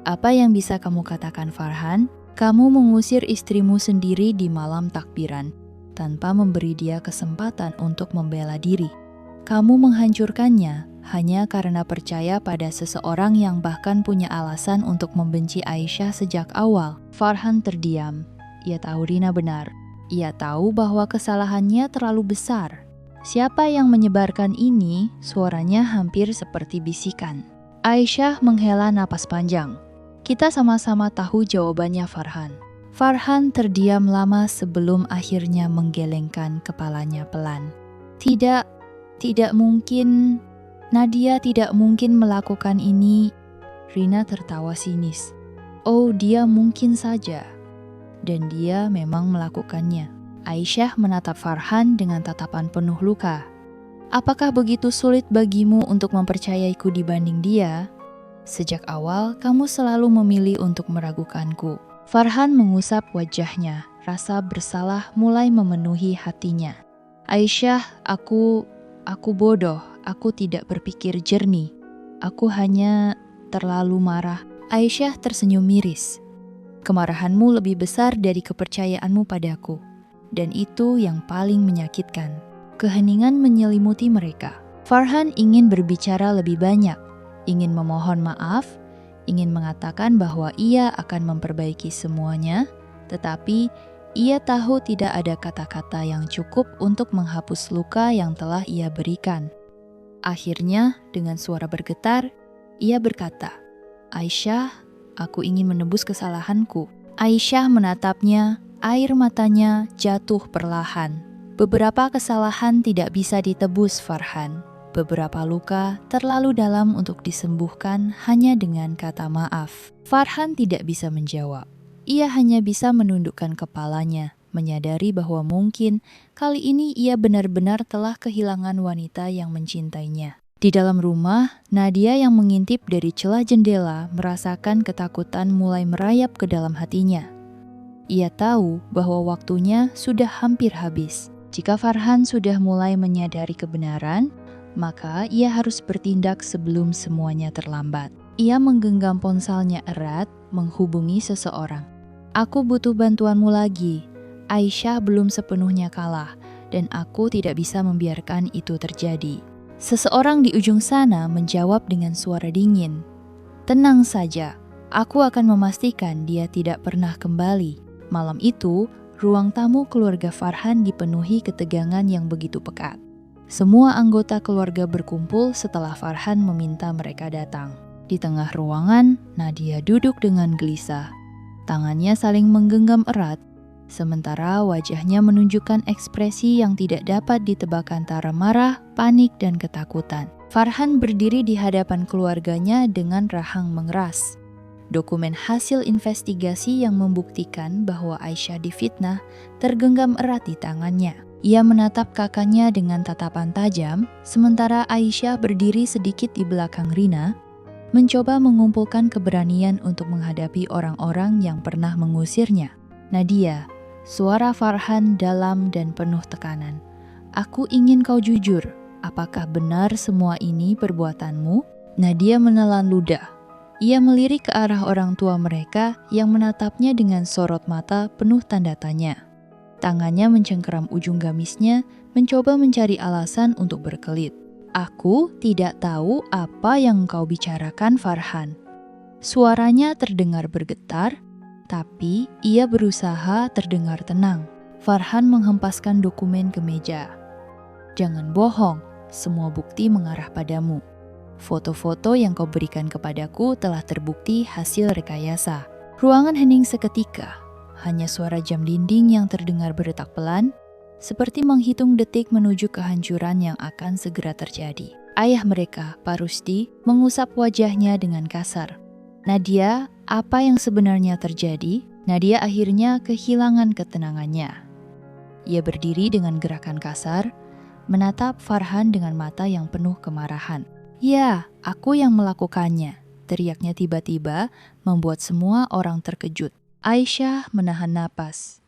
"Apa yang bisa kamu katakan, Farhan? Kamu mengusir istrimu sendiri di malam takbiran, tanpa memberi dia kesempatan untuk membela diri. Kamu menghancurkannya hanya karena percaya pada seseorang yang bahkan punya alasan untuk membenci Aisyah sejak awal." Farhan terdiam. Ia tahu Rina benar. Ia tahu bahwa kesalahannya terlalu besar. Siapa yang menyebarkan ini? Suaranya hampir seperti bisikan. Aisyah menghela napas panjang. "Kita sama-sama tahu jawabannya, Farhan." Farhan terdiam lama sebelum akhirnya menggelengkan kepalanya pelan. Tidak mungkin. Nadia tidak mungkin melakukan ini." Rina tertawa sinis. "Oh, dia mungkin saja. Dan dia memang melakukannya." Aisyah menatap Farhan dengan tatapan penuh luka. "Apakah begitu sulit bagimu untuk mempercayaiku dibanding dia? Sejak awal, kamu selalu memilih untuk meragukanku." Farhan mengusap wajahnya, rasa bersalah mulai memenuhi hatinya. "Aisyah, aku bodoh, aku tidak berpikir jernih. Aku hanya terlalu marah." Aisyah tersenyum miris. "Kemarahanmu lebih besar dari kepercayaanmu padaku. Dan itu yang paling menyakitkan." Keheningan menyelimuti mereka. Farhan ingin berbicara lebih banyak, ingin memohon maaf, ingin mengatakan bahwa ia akan memperbaiki semuanya, tetapi Ia tahu tidak ada kata-kata yang cukup untuk menghapus luka yang telah ia berikan. Akhirnya, dengan suara bergetar, ia berkata, "Aisyah, aku ingin menebus kesalahanku." Aisyah menatapnya, air matanya jatuh perlahan. Beberapa kesalahan tidak bisa ditebus, Farhan. Beberapa luka terlalu dalam untuk disembuhkan hanya dengan kata maaf. Farhan tidak bisa menjawab. Ia hanya bisa menundukkan kepalanya, menyadari bahwa mungkin kali ini ia benar-benar telah kehilangan wanita yang mencintainya. Di dalam rumah, Nadia yang mengintip dari celah jendela merasakan ketakutan mulai merayap ke dalam hatinya. Ia tahu bahwa waktunya sudah hampir habis. Jika Farhan sudah mulai menyadari kebenaran, maka ia harus bertindak sebelum semuanya terlambat. Ia menggenggam ponselnya erat, menghubungi seseorang. "Aku butuh bantuanmu lagi. Aisyah belum sepenuhnya kalah, dan aku tidak bisa membiarkan itu terjadi." Seseorang di ujung sana menjawab dengan suara dingin. "Tenang saja, aku akan memastikan dia tidak pernah kembali." Malam itu, ruang tamu keluarga Farhan dipenuhi ketegangan yang begitu pekat. Semua anggota keluarga berkumpul setelah Farhan meminta mereka datang. Di tengah ruangan, Nadia duduk dengan gelisah. Tangannya saling menggenggam erat, sementara wajahnya menunjukkan ekspresi yang tidak dapat ditebak antara marah, panik, dan ketakutan. Farhan berdiri di hadapan keluarganya dengan rahang mengeras. Dokumen hasil investigasi yang membuktikan bahwa Aisyah difitnah tergenggam erat di tangannya. Ia menatap kakaknya dengan tatapan tajam, sementara Aisyah berdiri sedikit di belakang Rina, mencoba mengumpulkan keberanian untuk menghadapi orang-orang yang pernah mengusirnya. "Nadia," suara Farhan dalam dan penuh tekanan. "Aku ingin kau jujur. Apakah benar semua ini perbuatanmu?" Nadia menelan ludah. Ia melirik ke arah orang tua mereka yang menatapnya dengan sorot mata penuh tanda tanya. Tangannya mencengkeram ujung gamisnya, mencoba mencari alasan untuk berkelit. "Aku tidak tahu apa yang kau bicarakan, Farhan." Suaranya terdengar bergetar, tapi ia berusaha terdengar tenang. Farhan menghempaskan dokumen ke meja. "Jangan bohong, semua bukti mengarah padamu. Foto-foto yang kau berikan kepadaku telah terbukti hasil rekayasa." Ruangan hening seketika. Hanya suara jam dinding yang terdengar berdetak pelan, seperti menghitung detik menuju kehancuran yang akan segera terjadi. Ayah mereka, Pak Rusdi, mengusap wajahnya dengan kasar. "Nadia, apa yang sebenarnya terjadi?" Nadia akhirnya kehilangan ketenangannya. Ia berdiri dengan gerakan kasar, menatap Farhan dengan mata yang penuh kemarahan. "Ya, aku yang melakukannya," teriaknya tiba-tiba, membuat semua orang terkejut. Aisyah menahan napas.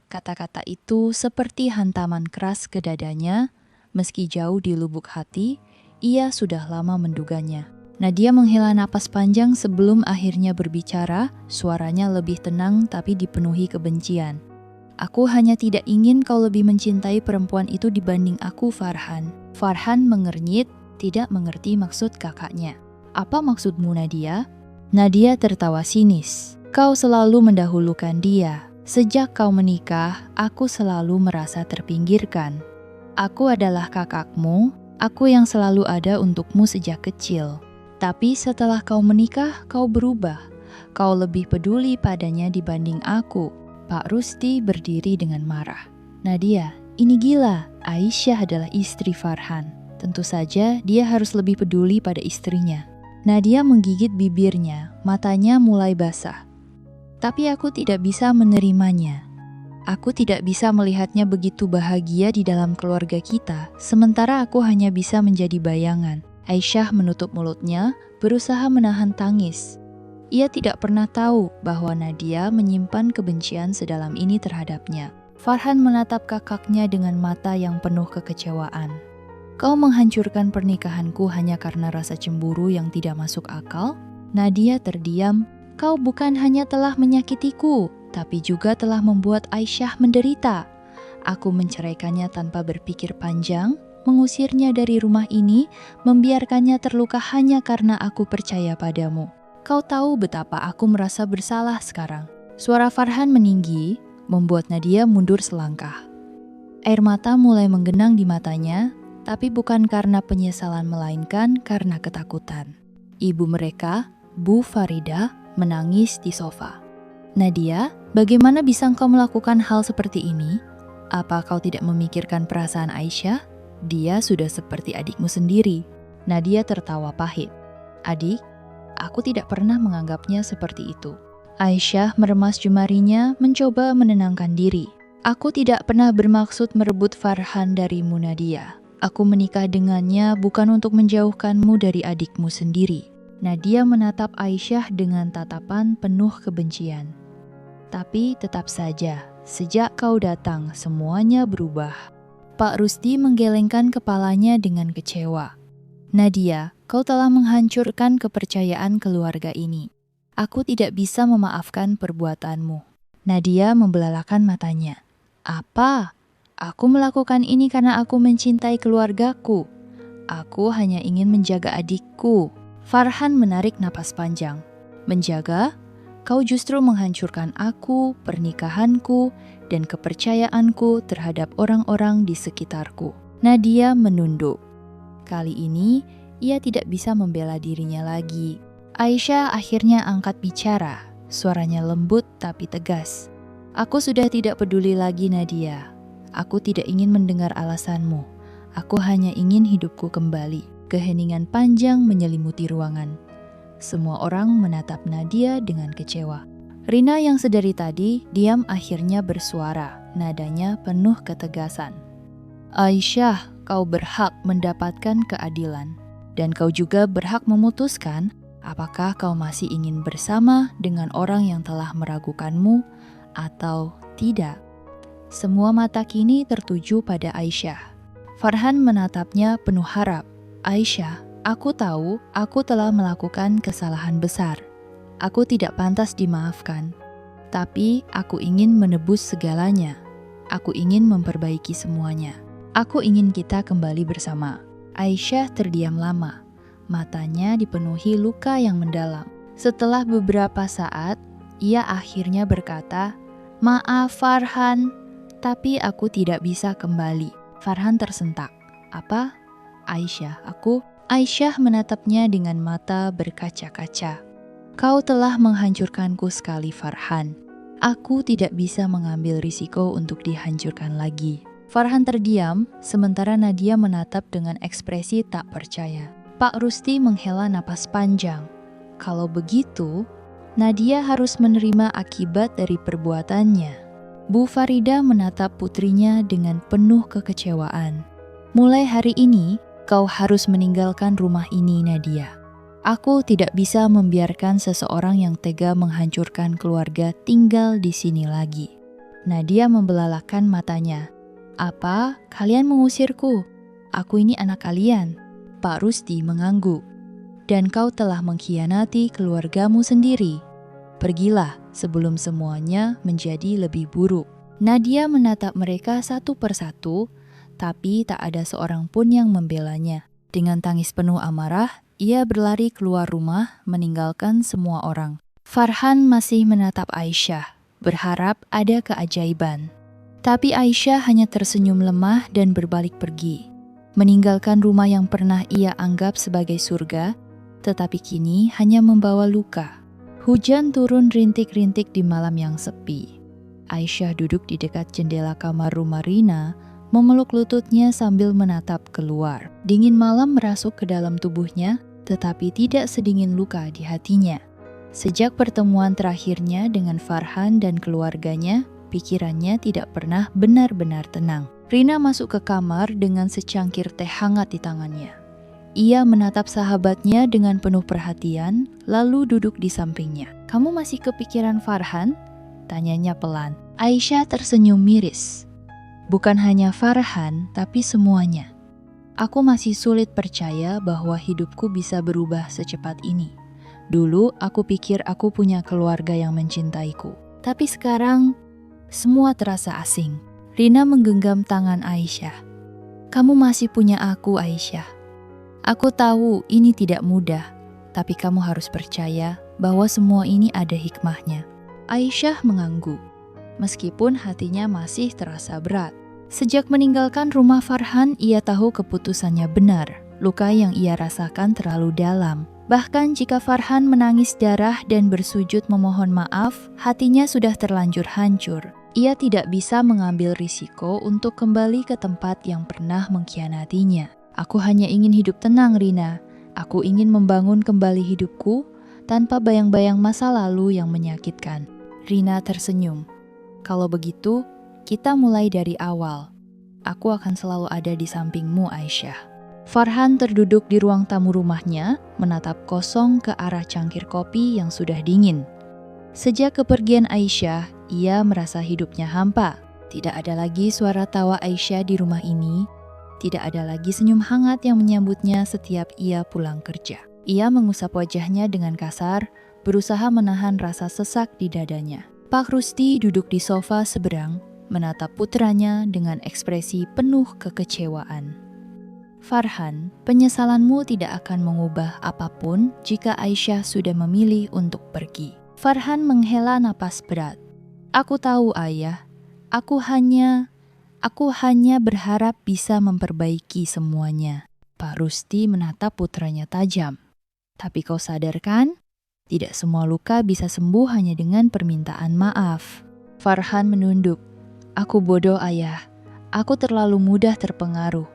Kata-kata itu seperti hantaman keras ke dadanya, meski jauh di lubuk hati, ia sudah lama menduganya. Nadia menghela napas panjang sebelum akhirnya berbicara, suaranya lebih tenang tapi dipenuhi kebencian. "Aku hanya tidak ingin kau lebih mencintai perempuan itu dibanding aku, Farhan." Farhan mengernyit, tidak mengerti maksud kakaknya. "Apa maksudmu, Nadia?" Nadia tertawa sinis. "Kau selalu mendahulukan dia. Sejak kau menikah, aku selalu merasa terpinggirkan. Aku adalah kakakmu, aku yang selalu ada untukmu sejak kecil. Tapi setelah kau menikah, kau berubah. Kau lebih peduli padanya dibanding aku." Pak Rusdi berdiri dengan marah. "Nadia, ini gila. Aisyah adalah istri Farhan. Tentu saja dia harus lebih peduli pada istrinya." Nadia menggigit bibirnya, matanya mulai basah. "Tapi aku tidak bisa menerimanya. Aku tidak bisa melihatnya begitu bahagia di dalam keluarga kita, sementara aku hanya bisa menjadi bayangan." Aisyah menutup mulutnya, berusaha menahan tangis. Ia tidak pernah tahu bahwa Nadia menyimpan kebencian sedalam ini terhadapnya. Farhan menatap kakaknya dengan mata yang penuh kekecewaan. "Kau menghancurkan pernikahanku hanya karena rasa cemburu yang tidak masuk akal?" Nadia terdiam. "Kau bukan hanya telah menyakitiku, tapi juga telah membuat Aisyah menderita. Aku menceraikannya tanpa berpikir panjang, mengusirnya dari rumah ini, membiarkannya terluka hanya karena aku percaya padamu. Kau tahu betapa aku merasa bersalah sekarang." Suara Farhan meninggi, membuat Nadia mundur selangkah. Air mata mulai menggenang di matanya, tapi bukan karena penyesalan melainkan karena ketakutan. Ibu mereka, Bu Farida, menangis di sofa. Nadia, bagaimana bisa engkau melakukan hal seperti ini? Apa kau tidak memikirkan perasaan Aisyah? Dia sudah seperti adikmu sendiri. Nadia tertawa pahit. Adik, aku tidak pernah menganggapnya seperti itu. Aisyah meremas jemarinya mencoba menenangkan diri. Aku tidak pernah bermaksud merebut Farhan darimu Nadia. Aku menikah dengannya bukan untuk menjauhkanmu dari adikmu sendiri. Nadia menatap Aisyah dengan tatapan penuh kebencian. Tapi tetap saja, sejak kau datang semuanya berubah. Pak Rusdi menggelengkan kepalanya dengan kecewa. Nadia, kau telah menghancurkan kepercayaan keluarga ini. Aku tidak bisa memaafkan perbuatanmu. Nadia membelalakan matanya. Apa? Aku melakukan ini karena aku mencintai keluargaku. Aku hanya ingin menjaga adikku. Farhan menarik napas panjang. Menjaga? Kau justru menghancurkan aku, pernikahanku, dan kepercayaanku terhadap orang-orang di sekitarku. Nadia menunduk. Kali ini, ia tidak bisa membela dirinya lagi. Aisyah akhirnya angkat bicara, suaranya lembut tapi tegas. Aku sudah tidak peduli lagi Nadia. Aku tidak ingin mendengar alasanmu. Aku hanya ingin hidupku kembali. Keheningan panjang menyelimuti ruangan. Semua orang menatap Nadia dengan kecewa. Rina yang sedari tadi diam akhirnya bersuara, nadanya penuh ketegasan. Aisyah, kau berhak mendapatkan keadilan. Dan kau juga berhak memutuskan apakah kau masih ingin bersama dengan orang yang telah meragukanmu atau tidak? Semua mata kini tertuju pada Aisyah. Farhan menatapnya penuh harap. Aisyah, aku tahu aku telah melakukan kesalahan besar. Aku tidak pantas dimaafkan. Tapi aku ingin menebus segalanya. Aku ingin memperbaiki semuanya. Aku ingin kita kembali bersama. Aisyah terdiam lama. Matanya dipenuhi luka yang mendalam. Setelah beberapa saat, ia akhirnya berkata, "Maaf Farhan, tapi aku tidak bisa kembali." Farhan tersentak. "Apa?" "Aisyah, aku..." Aisyah menatapnya dengan mata berkaca-kaca. "Kau telah menghancurkanku sekali Farhan. Aku tidak bisa mengambil risiko untuk dihancurkan lagi." Farhan terdiam, sementara Nadia menatap dengan ekspresi tak percaya. Pak Rusdi menghela napas panjang. Kalau begitu, Nadia harus menerima akibat dari perbuatannya. Bu Farida menatap putrinya dengan penuh kekecewaan. "Mulai hari ini, kau harus meninggalkan rumah ini, Nadia. Aku tidak bisa membiarkan seseorang yang tega menghancurkan keluarga tinggal di sini lagi." Nadia membelalakan matanya. "Apa? Kalian mengusirku? Aku ini anak kalian." Pak Rusdi mengangguk. "Dan kau telah mengkhianati keluargamu sendiri. Pergilah sebelum semuanya menjadi lebih buruk." Nadia menatap mereka satu persatu, tapi tak ada seorang pun yang membelanya. Dengan tangis penuh amarah, ia berlari keluar rumah, meninggalkan semua orang. Farhan masih menatap Aisyah, berharap ada keajaiban. Tapi Aisyah hanya tersenyum lemah dan berbalik pergi. Meninggalkan rumah yang pernah ia anggap sebagai surga, tetapi kini hanya membawa luka. Hujan turun rintik-rintik di malam yang sepi. Aisyah duduk di dekat jendela kamar rumah Rina, memeluk lututnya sambil menatap keluar. Dingin malam merasuk ke dalam tubuhnya, tetapi tidak sedingin luka di hatinya. Sejak pertemuan terakhirnya dengan Farhan dan keluarganya, pikirannya tidak pernah benar-benar tenang. Rina masuk ke kamar dengan secangkir teh hangat di tangannya. Ia menatap sahabatnya dengan penuh perhatian, lalu duduk di sampingnya. "Kamu masih kepikiran Farhan?" tanyanya pelan. Aisyah tersenyum miris. "Bukan hanya Farhan, tapi semuanya. Aku masih sulit percaya bahwa hidupku bisa berubah secepat ini. Dulu aku pikir aku punya keluarga yang mencintaiku. Tapi sekarang, semua terasa asing." Rina menggenggam tangan Aisyah. "Kamu masih punya aku, Aisyah. Aku tahu ini tidak mudah, tapi kamu harus percaya bahwa semua ini ada hikmahnya." Aisyah mengangguk. meskipun hatinya masih terasa berat. Sejak meninggalkan rumah Farhan, ia tahu keputusannya benar. Luka yang ia rasakan terlalu dalam. Bahkan jika Farhan menangis darah dan bersujud memohon maaf, hatinya sudah terlanjur hancur. Ia tidak bisa mengambil risiko untuk kembali ke tempat yang pernah mengkhianatinya. Aku hanya ingin hidup tenang, Rina. Aku ingin membangun kembali hidupku tanpa bayang-bayang masa lalu yang menyakitkan. Rina tersenyum. Kalau begitu, kita mulai dari awal. Aku akan selalu ada di sampingmu, Aisyah. Farhan terduduk di ruang tamu rumahnya, menatap kosong ke arah cangkir kopi yang sudah dingin. Sejak kepergian Aisyah, ia merasa hidupnya hampa. Tidak ada lagi suara tawa Aisyah di rumah ini. Tidak ada lagi senyum hangat yang menyambutnya setiap ia pulang kerja. Ia mengusap wajahnya dengan kasar, berusaha menahan rasa sesak di dadanya. Pak Rusti duduk di sofa seberang, menatap putranya dengan ekspresi penuh kekecewaan. Farhan, penyesalanmu tidak akan mengubah apapun jika Aisyah sudah memilih untuk pergi. Farhan menghela napas berat. Aku tahu, Ayah. Aku hanya berharap bisa memperbaiki semuanya. Pak Rusti menatap putranya tajam. Tapi kau sadar kan? Tidak semua luka bisa sembuh hanya dengan permintaan maaf. Farhan menunduk. Aku bodoh, Ayah. Aku terlalu mudah terpengaruh.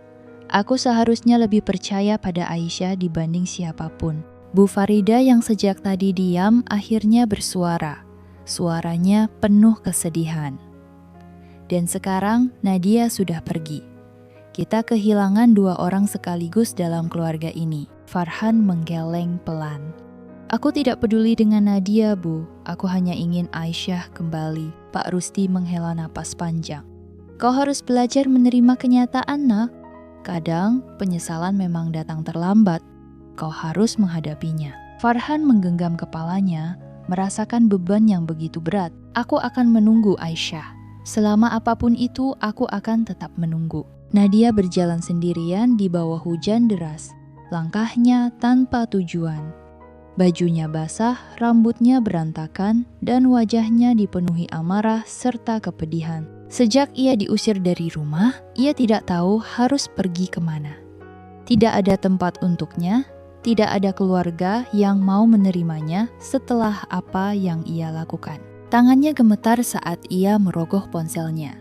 Aku seharusnya lebih percaya pada Aisyah dibanding siapapun. Bu Farida yang sejak tadi diam akhirnya bersuara. Suaranya penuh kesedihan. Dan sekarang Nadia sudah pergi. Kita kehilangan 2 orang sekaligus dalam keluarga ini. Farhan menggeleng pelan. Aku tidak peduli dengan Nadia, Bu. Aku hanya ingin Aisyah kembali. Pak Rusti menghela napas panjang. Kau harus belajar menerima kenyataan, Nak. Kadang, penyesalan memang datang terlambat. Kau harus menghadapinya. Farhan menggenggam kepalanya, merasakan beban yang begitu berat. Aku akan menunggu Aisyah. Selama apapun itu, aku akan tetap menunggu. Nadia berjalan sendirian di bawah hujan deras. Langkahnya tanpa tujuan. Bajunya basah, rambutnya berantakan, dan wajahnya dipenuhi amarah serta kepedihan. Sejak ia diusir dari rumah, ia tidak tahu harus pergi kemana. Tidak ada tempat untuknya, tidak ada keluarga yang mau menerimanya setelah apa yang ia lakukan. Tangannya gemetar saat ia merogoh ponselnya.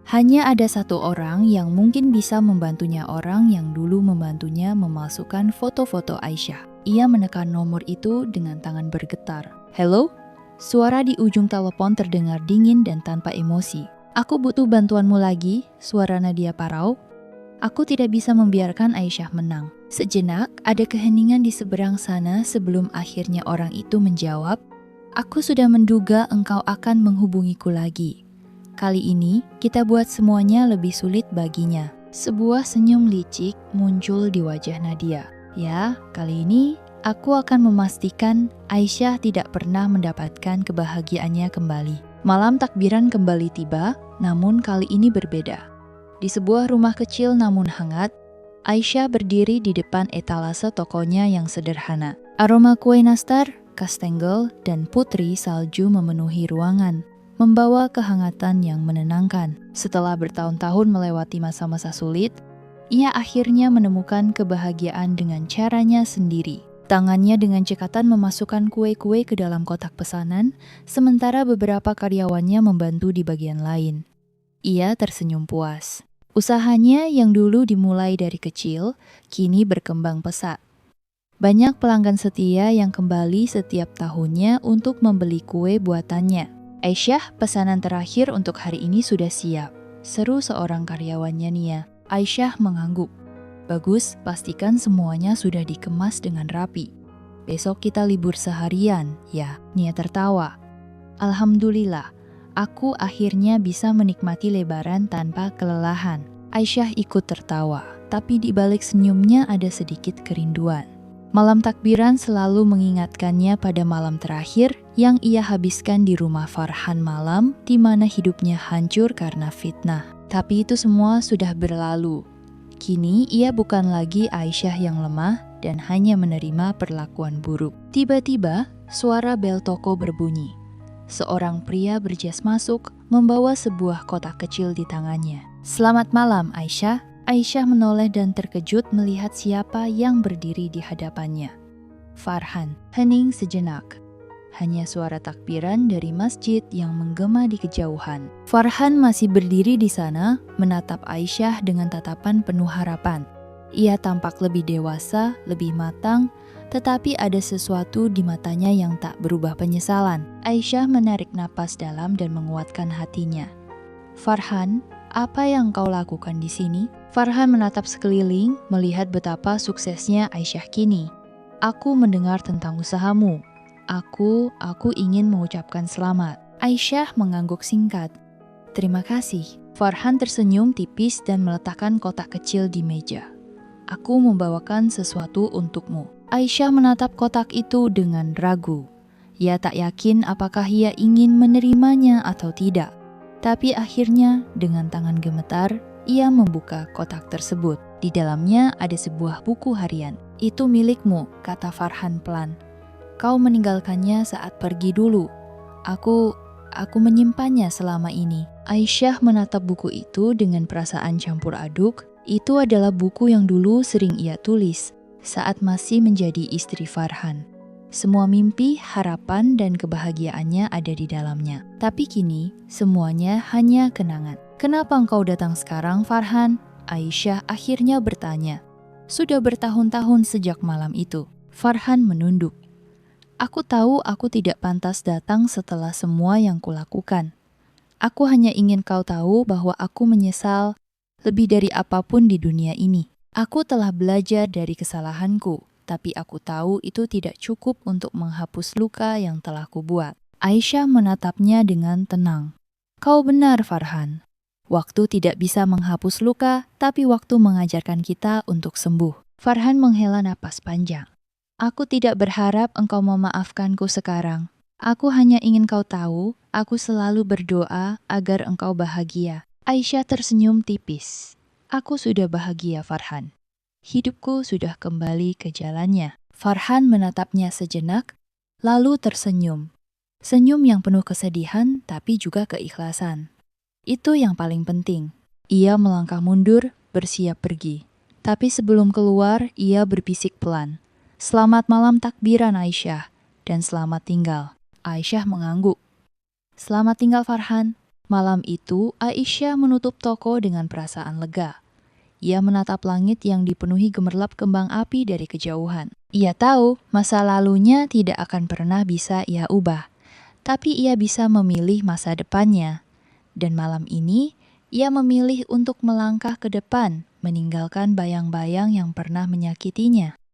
Hanya ada satu orang yang mungkin bisa membantunya, orang yang dulu membantunya memasukkan foto-foto Aisyah. Ia menekan nomor itu dengan tangan bergetar. Hello? Suara di ujung telepon terdengar dingin dan tanpa emosi. Aku butuh bantuanmu lagi, suara Nadia parau. Aku tidak bisa membiarkan Aisyah menang. Sejenak, ada keheningan di seberang sana sebelum akhirnya orang itu menjawab, aku sudah menduga engkau akan menghubungiku lagi. Kali ini, kita buat semuanya lebih sulit baginya. Sebuah senyum licik muncul di wajah Nadia. Ya, kali ini aku akan memastikan Aisyah tidak pernah mendapatkan kebahagiaannya kembali. Malam takbiran kembali tiba, namun kali ini berbeda. Di sebuah rumah kecil namun hangat, Aisyah berdiri di depan etalase tokonya yang sederhana. Aroma kue nastar, kastengel, dan putri salju memenuhi ruangan, membawa kehangatan yang menenangkan. Setelah bertahun-tahun melewati masa-masa sulit, ia akhirnya menemukan kebahagiaan dengan caranya sendiri. Tangannya dengan cekatan memasukkan kue-kue ke dalam kotak pesanan, sementara beberapa karyawannya membantu di bagian lain. Ia tersenyum puas. Usahanya yang dulu dimulai dari kecil, kini berkembang pesat. Banyak pelanggan setia yang kembali setiap tahunnya untuk membeli kue buatannya. Aisyah, pesanan terakhir untuk hari ini sudah siap, seru seorang karyawannya Nia. Aisyah mengangguk. Bagus, pastikan semuanya sudah dikemas dengan rapi. Besok kita libur seharian, ya. Nia tertawa. Alhamdulillah, aku akhirnya bisa menikmati lebaran tanpa kelelahan. Aisyah ikut tertawa, tapi di balik senyumnya ada sedikit kerinduan. Malam takbiran selalu mengingatkannya pada malam terakhir yang ia habiskan di rumah Farhan, malam di mana hidupnya hancur karena fitnah. Tapi itu semua sudah berlalu. Kini ia bukan lagi Aisyah yang lemah dan hanya menerima perlakuan buruk. Tiba-tiba, suara bel toko berbunyi. Seorang pria berjas masuk, membawa sebuah kotak kecil di tangannya. "Selamat malam, Aisyah." Aisyah menoleh dan terkejut melihat siapa yang berdiri di hadapannya. Farhan. Hening sejenak. Hanya suara takbiran dari masjid yang menggema di kejauhan. Farhan masih berdiri di sana, menatap Aisyah dengan tatapan penuh harapan. Ia tampak lebih dewasa, lebih matang, tetapi ada sesuatu di matanya yang tak berubah penyesalan. Aisyah menarik napas dalam dan menguatkan hatinya. "Farhan, apa yang kau lakukan di sini?" Farhan menatap sekeliling, melihat betapa suksesnya Aisyah kini. "Aku mendengar tentang usahamu. Aku ingin mengucapkan selamat." Aisyah mengangguk singkat. "Terima kasih." Farhan tersenyum tipis dan meletakkan kotak kecil di meja. "Aku membawakan sesuatu untukmu." Aisyah menatap kotak itu dengan ragu. Ia tak yakin apakah ia ingin menerimanya atau tidak. Tapi akhirnya dengan tangan gemetar, ia membuka kotak tersebut. Di dalamnya ada sebuah buku harian. "Itu milikmu," kata Farhan pelan. "Kau meninggalkannya saat pergi dulu. Aku menyimpannya selama ini." Aisyah menatap buku itu dengan perasaan campur aduk. Itu adalah buku yang dulu sering ia tulis saat masih menjadi istri Farhan. Semua mimpi, harapan, dan kebahagiaannya ada di dalamnya. Tapi kini, semuanya hanya kenangan. "Kenapa engkau datang sekarang, Farhan?" Aisyah akhirnya bertanya. Sudah bertahun-tahun sejak malam itu. Farhan menunduk. "Aku tahu aku tidak pantas datang setelah semua yang kulakukan. Aku hanya ingin kau tahu bahwa aku menyesal lebih dari apapun di dunia ini. Aku telah belajar dari kesalahanku, tapi aku tahu itu tidak cukup untuk menghapus luka yang telah kubuat." Aisyah menatapnya dengan tenang. "Kau benar, Farhan. Waktu tidak bisa menghapus luka, tapi waktu mengajarkan kita untuk sembuh." Farhan menghela napas panjang. "Aku tidak berharap engkau memaafkanku sekarang. Aku hanya ingin kau tahu, aku selalu berdoa agar engkau bahagia." Aisyah tersenyum tipis. "Aku sudah bahagia, Farhan. Hidupku sudah kembali ke jalannya." Farhan menatapnya sejenak, lalu tersenyum. Senyum yang penuh kesedihan, tapi juga keikhlasan. Itu yang paling penting. Ia melangkah mundur, bersiap pergi. Tapi sebelum keluar, ia berbisik pelan. "Selamat malam takbiran, Aisyah. Dan selamat tinggal." Aisyah mengangguk. "Selamat tinggal, Farhan." Malam itu, Aisyah menutup toko dengan perasaan lega. Ia menatap langit yang dipenuhi gemerlap kembang api dari kejauhan. Ia tahu masa lalunya tidak akan pernah bisa ia ubah. Tapi ia bisa memilih masa depannya. Dan malam ini, ia memilih untuk melangkah ke depan, meninggalkan bayang-bayang yang pernah menyakitinya.